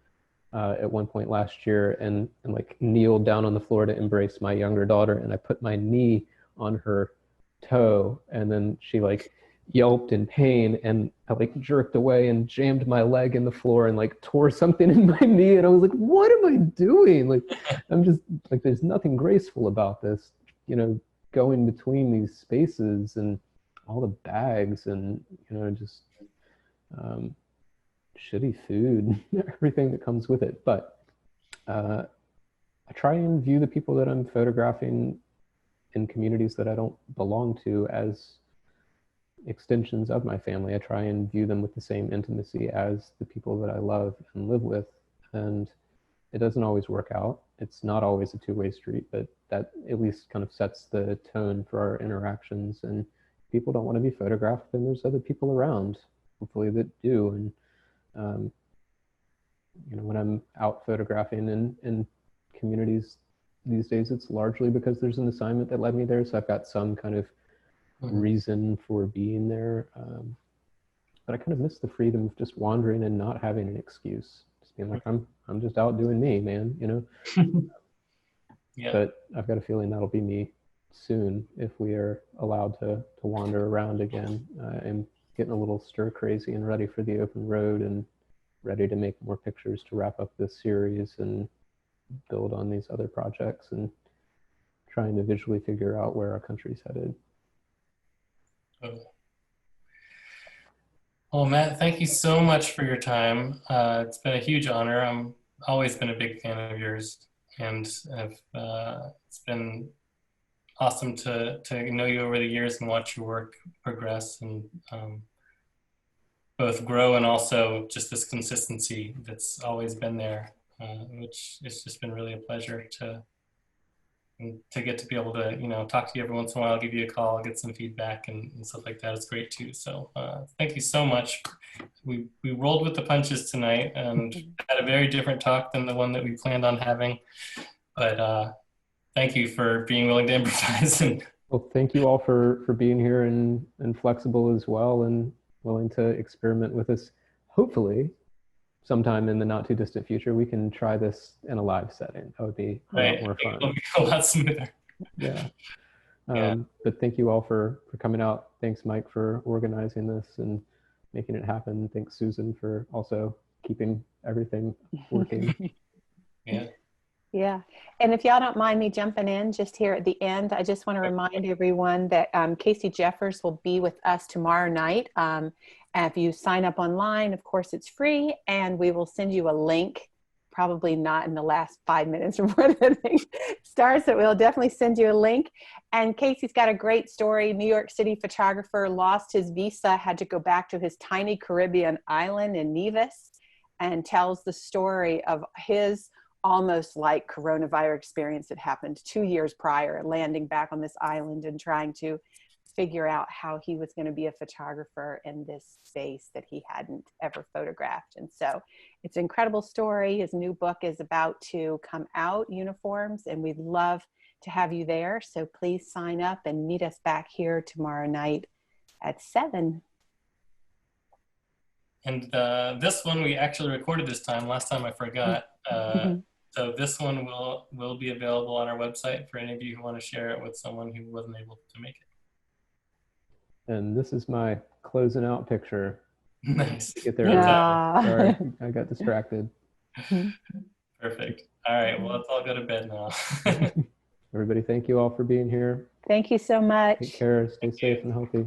at one point last year and like kneeled down on the floor to embrace my younger daughter, and I put my knee on her toe, and then she like yelped in pain, and I like jerked away and jammed my leg in the floor and like tore something in my knee, and I was like, what am I doing? Like, I'm just like, there's nothing graceful about this, you know, going between these spaces and all the bags and, you know, just shitty food, everything that comes with it. But I try and view the people that I'm photographing in communities that I don't belong to as extensions of my family. I try and view them with the same intimacy as the people that I love and live with. And it doesn't always work out. It's not always a two-way street, but that at least kind of sets the tone for our interactions. And people don't want to be photographed, and there's other people around, hopefully, that do. And you know, when I'm out photographing in communities these days, it's largely because there's an assignment that led me there. So I've got some kind of reason for being there. But I kind of miss the freedom of just wandering and not having an excuse. Just being like, I'm just out doing me, man, you know? Yeah. But I've got a feeling that'll be me soon if we are allowed to wander around again. I'm getting a little stir crazy and ready for the open road and ready to make more pictures to wrap up this series and build on these other projects and trying to visually figure out where our country's headed. Well, Matt, thank you so much for your time. It's been a huge honor. I'm always been a big fan of yours, and it's been awesome to know you over the years and watch your work progress and both grow, and also just this consistency that's always been there, which has just been really a pleasure to get to be able to, you know, talk to you every once in a while, give you a call, get some feedback and stuff like that. It's great too. So thank you so much. We rolled with the punches tonight and had a very different talk than the one that we planned on having, but thank you for being willing to improvise. Well, thank you all for being here and flexible as well and willing to experiment with us. Hopefully, sometime in the not too distant future, we can try this in a live setting. That would be a lot more fun. It'll be a lot smoother. Yeah. Yeah. But thank you all for coming out. Thanks, Mike, for organizing this and making it happen. Thanks, Susan, for also keeping everything working. Yeah. Yeah. And if y'all don't mind me jumping in just here at the end, I just want to remind everyone that Casey Jeffers will be with us tomorrow night. And if you sign up online, of course, it's free, and we will send you a link, probably not in the last 5 minutes before the thing starts, but we'll definitely send you a link. And Casey's got a great story. New York City photographer, lost his visa, had to go back to his tiny Caribbean island in Nevis, and tells the story of his almost like coronavirus experience that happened 2 years prior, landing back on this island and trying to figure out how he was going to be a photographer in this space that he hadn't ever photographed. And so it's an incredible story. His new book is about to come out, Uniforms, and we'd love to have you there. So please sign up and meet us back here tomorrow night at 7. And this one we actually recorded this time. Last time I forgot. So this one will be available on our website for any of you who want to share it with someone who wasn't able to make it. And this is my closing out picture. Nice. Get there. Yeah. Sorry, I got distracted. Perfect. All right. Well, let's all go to bed now. Everybody, thank you all for being here. Thank you so much. Take care. Stay safe and healthy.